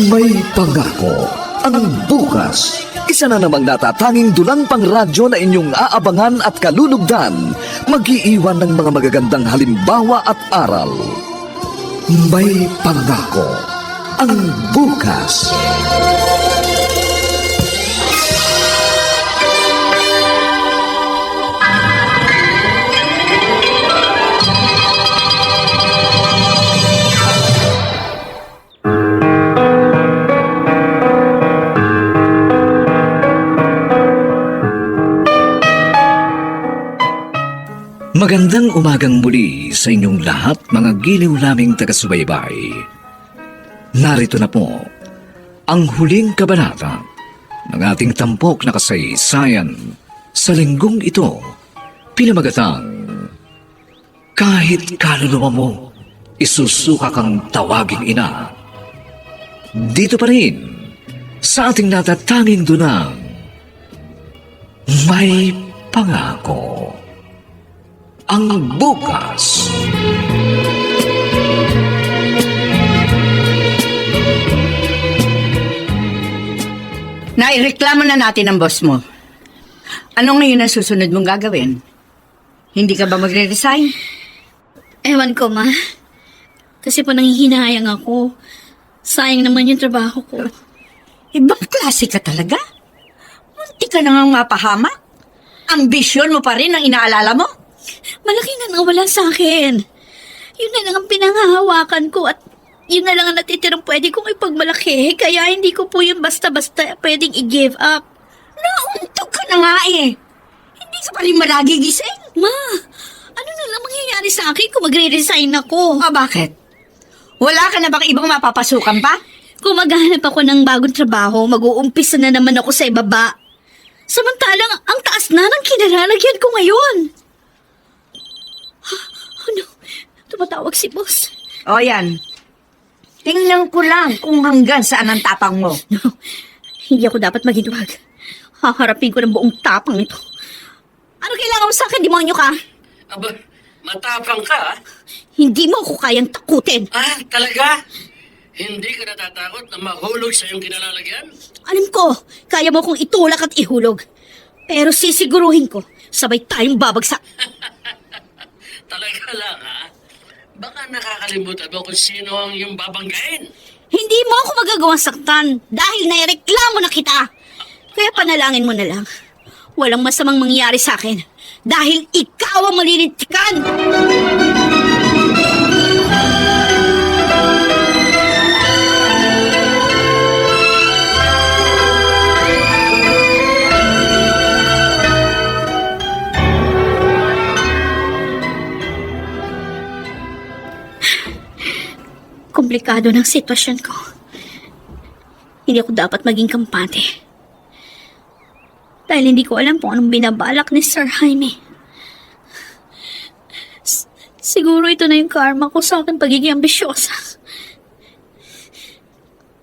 May pangako ang bukas. Isa na namang natatanging dulang pang radyo na inyong aabangan at kalulugdan, mag-iiwan ng mga magagandang halimbawa at aral. May pangako ang bukas. Magandang umagang muli sa inyong lahat, mga giliw naming taga-subaybay. Narito na po ang huling kabanata ng ating tampok na kasaysayan sa linggong ito, pinamagatang Kahit kaluluwa mo, isusuka kang tawaging ina. Dito pa rin sa ating natatanging dunang May Pangako ang bukas. Naireklamo na natin ang boss mo. Ano ngayon ang susunod mong gagawin? Hindi ka ba magre-resign? Ewan ko, ma. Kasi po nanghihinayang ako. Sayang naman yung trabaho ko. Ibang klase ka talaga? Munti ka na nga mapahamak. Ambisyon mo pa rin ang inaalala mo? Malaki na nawala sa akin. Yun na lang ang pinanghahawakan ko at yun na lang ang natitirang pwede kong ipagmalaki. Kaya hindi ko po yung basta-basta pwedeng i-give up. Nauntog ka na nga eh. Hindi ka pa rin malagigising. Ma, ano na lang mangyayari sa akin kung magre-resign ako? Bakit? Wala ka na bang ibang mapapasukan pa? Kung maghahanap ako ng bagong trabaho, mag-uumpisa na naman ako sa ibaba. Samantalang ang taas na ng kinalalagyan ko ngayon. Ano? Tumatawag si boss. O yan. Tingnan ko lang kung hanggang saan ang tapang mo. No, hindi ako dapat maginwag. Haharapin ko ng buong tapang ito. Ano kailangan mo sa akin, demonyo ka? Aba, matapang ka, ah. Hindi mo ako kayang takutin. Ah, talaga? Hindi ka natatakot na mahulog sa iyong kinalalagyan? Alam ko, kaya mo kong itulak at ihulog. Pero sisiguruhin ko, sabay tayong babagsak. Talaga lang, ha? Baka nakakalimutan mo kung sino ang iyong babanggain. Hindi mo ako magagawang saktan dahil naireklamo na kita. Kaya panalangin mo na lang. Walang masamang mangyari sa akin dahil ikaw ang malilintikan. Komplikado ng sitwasyon ko. Hindi ako dapat maging kampante. Dahil hindi ko alam kung anong binabalak ni Sir Jaime. Siguro ito na yung karma ko sa aking pagiging ambisyosa.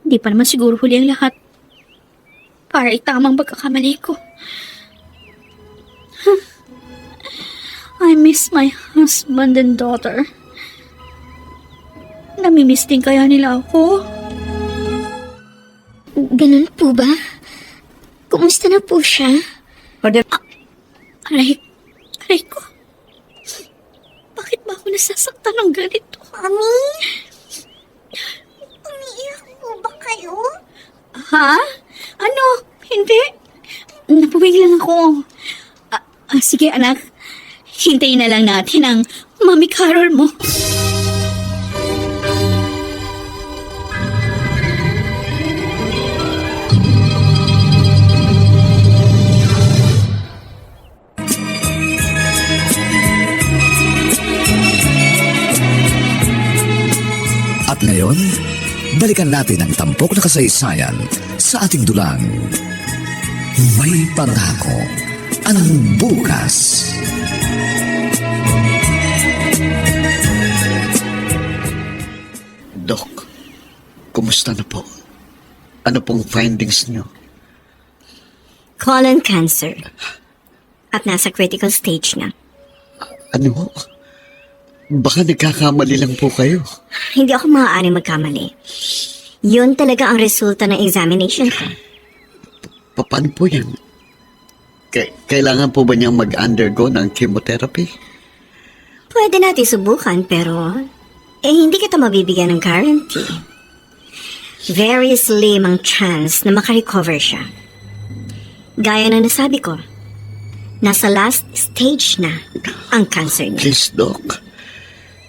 Hindi pa naman siguro huli ang lahat para itamang pagkakamali ko. I miss my husband and daughter. Namimiss din kaya nila ako? Ganun po ba? Kumusta na po siya? Aray ko. Bakit ba ako nasasaktan ng ganito? Mami? Umiiyak po ba kayo? Ha? Ano? Hindi. Napuwing lang ako. Sige anak, hintayin na lang natin ang Mami Carol mo. At ngayon, balikan natin ang tampok na kasaysayan sa ating dulang May Pangako ang bukas. Dok, Kumusta na po? Ano pong findings niyo? Colon cancer. At nasa critical stage na. Ano? Baka nagkakamali lang po kayo. Hindi ako maaari magkamali. Yun talaga ang resulta ng examination ko. Paano po yan? Kailangan po ba niyang mag-undergo ng chemotherapy? Pwede natin subukan pero hindi kita mabibigyan ng guarantee. Very slim ang chance na makarecover siya. Gaya na nasabi ko, nasa last stage na ang cancer niya. Please, Doc.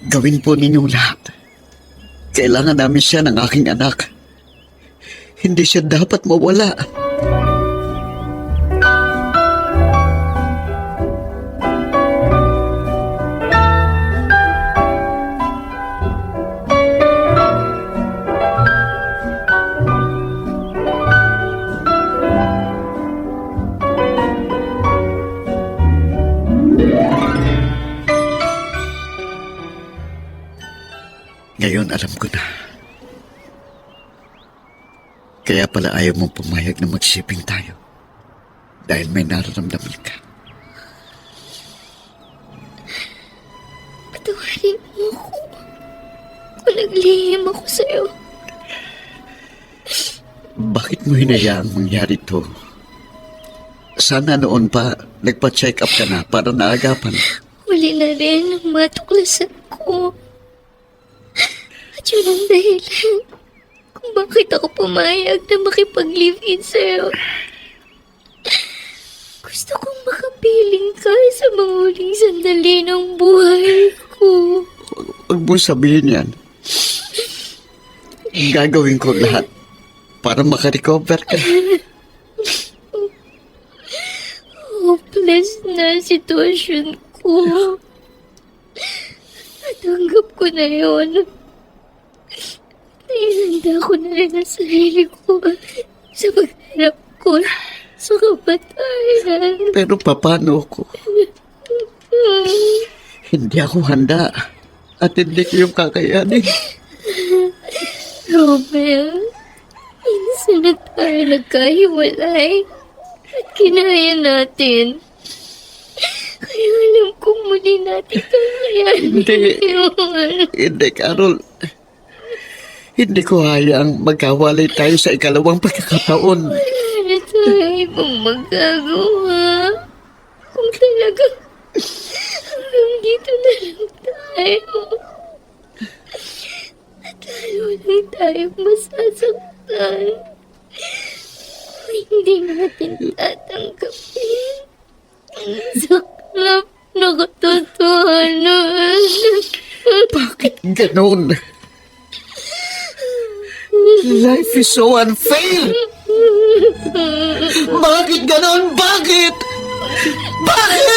Gawin po ninyong lahat. Kailangan namin siya ng aking anak. Hindi siya dapat mawala. Ngayon alam ko na. Kaya pala ayaw mong pumayag na mag-shipping tayo. Dahil may nararamdaman ka. Patawarin mo ako. Kung naglihim ako sa'yo. Bakit mo hinayaang mangyari to? Sana noon pa nagpa-check up ka na para naagapan. Huli na rin ang matuklasan ko. At yun ang dahilan kung bakit ako pumayag na makipag-live-in sa'yo. Gusto kong makapiling ka sa mga huling sandali ng buhay ko. Huwag mo sabihin yan. Gagawin ko lahat para makarecover ka. Hopeless na ang sitwasyon ko. Natanggap ko na yun. Naihanda ko na rin ang sarili ko sa pagharap ko sa kapatayan. Pero paano ako? Hindi ako handa. At hindi ko yung kakayanin. Romel, minsan na tayo nagkahiwalay at kinaya natin. Kaya alam kong muli natin kakayanin. Hindi, Carol. Hindi ko hayang magkawalay tayo sa ikalawang pagkakataon. Wala na tayo ibang magagawa. Kung talaga hanggang dito na lang tayo. At lalo lang tayo masasaktan. Kung hindi natin tatanggapin ang saklap na katotohanan. Bakit ganon? Life is so unfair! Bakit ganon? Bakit? Bakit?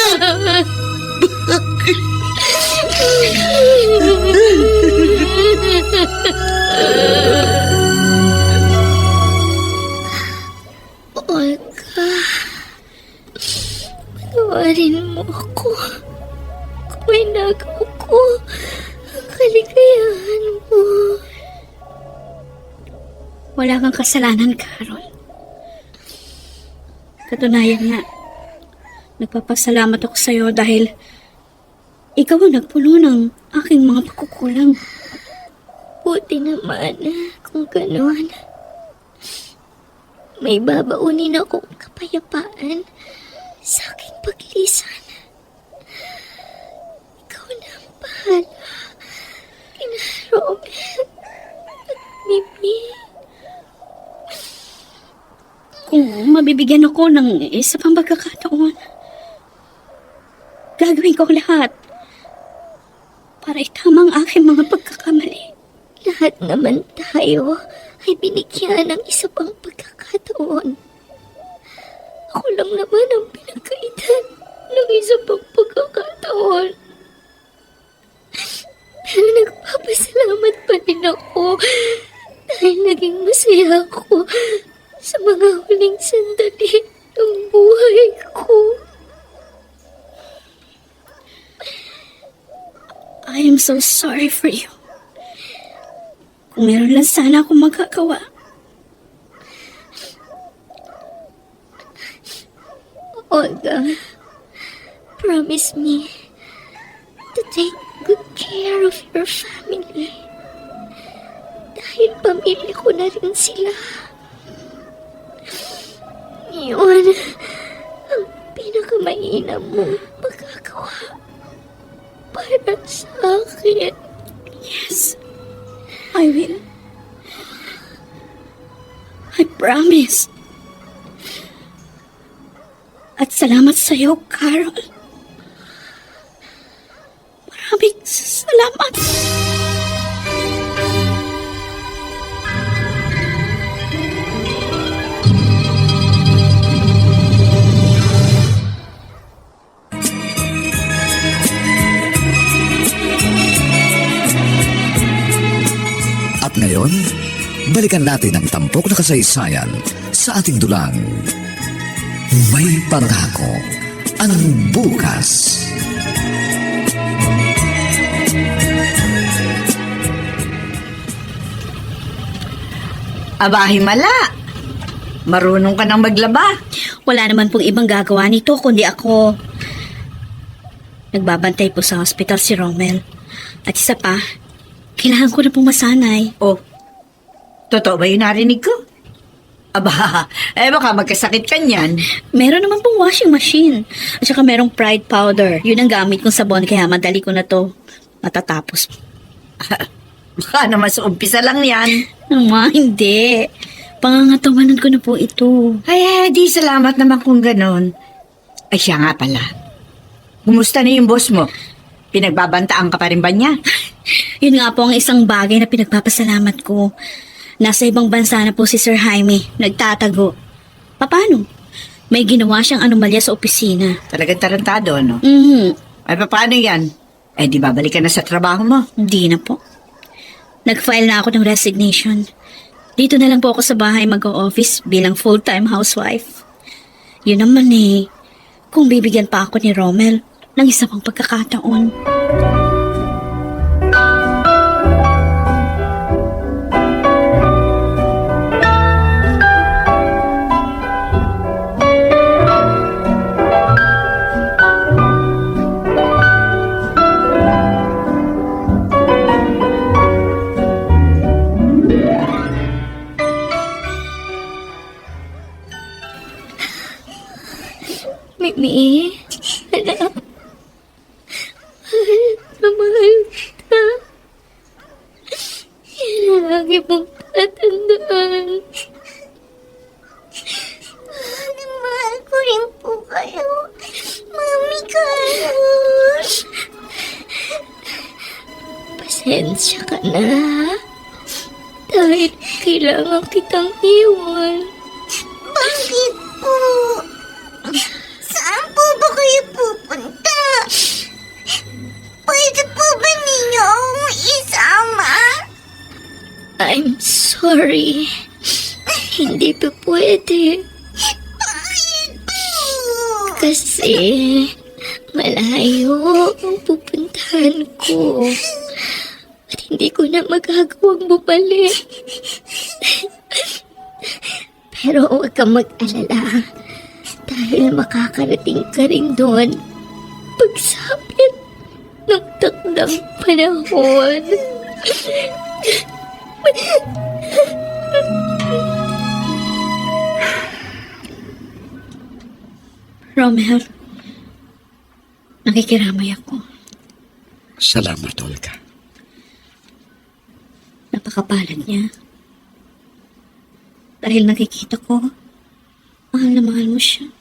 Olga, patawarin mo ako kung may nagaw ko ang kaligayahan mo. Wala kang kasalanan, Carol. Katunayan nga, nagpapasalamat ako sa'yo dahil ikaw ang nagpuno ng aking mga pagkukulang. Buti naman kung gano'n. May babaunin akong kapayapaan sa aking paglisan. Ikaw na ang bahala kina Romel at Mimi. Kung mabibigyan ako ng isa pang pagkakataon, gagawin ko lahat para itama ang aking mga pagkakamali. Lahat naman tayo ay binigyan ng isa pang pagkakataon. Ako lang naman ang pinagkaitan ng isa pang pagkakataon. Pero nagpapasalamat pa rin ako dahil naging masaya ako sa mga huling sandali ng buhay ko. I am so sorry for you. Kung meron lang sana akong magagawa. Olga, promise me to take good care of your family. Dahil pamilya ko na rin sila. Yun ang pinakamainam mong magagawa para sa akin. Yes, I will. I promise. At salamat sa iyo, Carol. Maraming salamat. At ngayon, balikan natin ang tampok na kasaysayan sa ating dulang. May pangako ang bukas. Aba, Himala. Marunong ka nang maglaba. Wala naman pong ibang gagawa nito kundi ako. Nagbabantay po sa hospital si Rommel. At isa pa, kailangan ko na pong masanay. Oh, totoo ba yung narinig ko? Aba, baka magkasakit ka niyan. Meron naman pong washing machine. At saka merong Pride powder. Yun ang gamit kong sabon kaya madali ko na to matatapos. Baka naman sa umpisa lang yan. Naman, hindi. Pangangatawanan ko na po ito. Ay, di salamat naman kung ganon. Ay, siya nga pala. Kumusta na yung boss mo? Pinagbabantaan ka pa rin ba niya? Yun nga po ang isang bagay na pinagpapasalamat ko. Nasa ibang bansa na po si Sir Jaime, nagtatago. Paano? May ginawa siyang anomalya sa opisina. Talagang tarantado, no? Ay, paano yan? Eh, di babalik ka na sa trabaho mo? Hindi na po. Nag-file na ako ng resignation. Dito na lang po ako sa bahay mag-o-office bilang full-time housewife. Yun naman eh, kung bibigyan pa ako ni Rommel ng isa pang pagkakataon. Mimi, anak, mahal kita. Yan lagi mong tatandaan. Mahal ko rin po kayo, Mami Carol. Pasensya ka na. Dahil kailangan kitang iwan. Bakit po? Saan po ba kayo pupunta? Pwede po ba ninyo akong isama? I'm sorry. Hindi pa pwede. Bakit po? Kasi malayo ang pupuntahan ko. At hindi ko na magagawang bumalik. Pero huwag kang mag-alala. Dahil makakarating ka rin doon pagsapit ng takdang panahon. Rommel, nakikiramay ako. Salamat, Olga. Napakapalad niya. Dahil nakikita ko, mahal na mahal mo siya.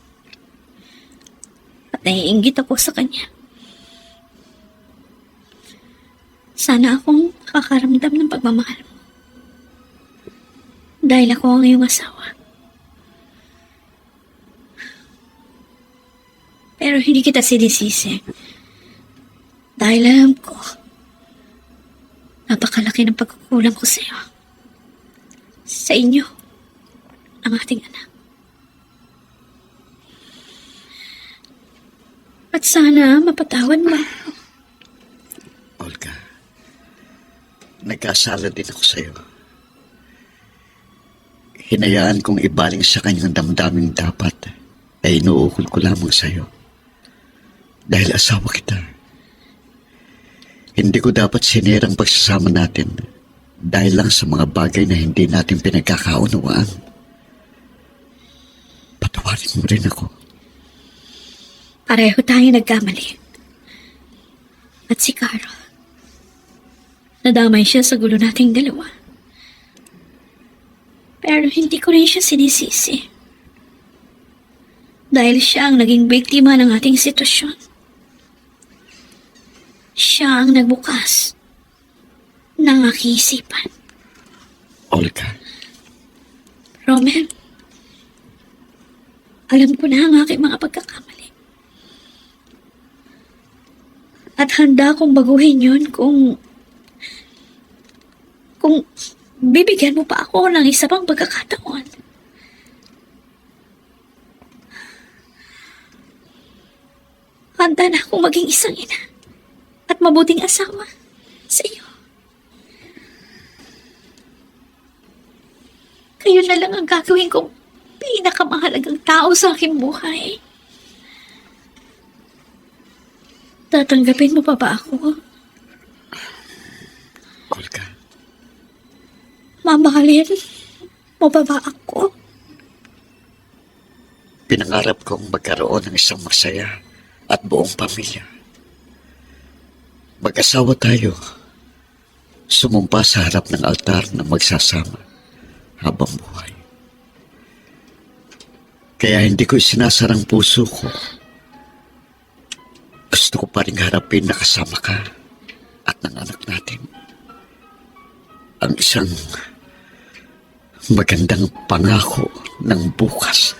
At naiinggit ako sa kanya. Sana akong nakakaramdam ng pagmamahal mo. Dahil ako ang iyong asawa. Pero hindi kita sinisisi. Dahil alam ko, napakalaki ng pagkukulang ko sa iyo. Sa inyo, ang ating anak. At sana mapatawad mo. Olga, nagkasala din ako sa'yo. Hinayaan kong ibaling sa kanyang damdaming dapat ay inuukol ko lamang sa'yo. Dahil asawa kita. Hindi ko dapat sinirang pagsasama natin dahil lang sa mga bagay na hindi natin pinagkakaunawaan. Patawarin mo rin ako. Pareho tayo nagkamali. At si Carl, nadamay siya sa gulo nating dalawa. Pero hindi ko rin siya sinisisi. Dahil siya ang naging biktima ng ating sitwasyon. Siya ang nagbukas ng aking isipan. Olga, Romel, alam ko na ang aking mga pagkakamali. At handa akong baguhin yun kung bibigyan mo pa ako ng isa pang pagkakataon. Handa na akong maging isang ina at mabuting asawa sa iyo. Kayo na lang ang gagawin kong pinakamahalagang tao sa aking buhay. Tatanggapin mo pa ba ako? Olga, Mamahalin mo ba ako? pinangarap kong magkaroon ng isang masaya at buong pamilya. Mag-asawa tayo, sumumpa sa harap ng altar na magsasama habang buhay. Kaya hindi ko isinasarang puso ko. Gusto ko pa rin harapin na kasama ka at ng anak natin ang isang magandang pangako ng bukas.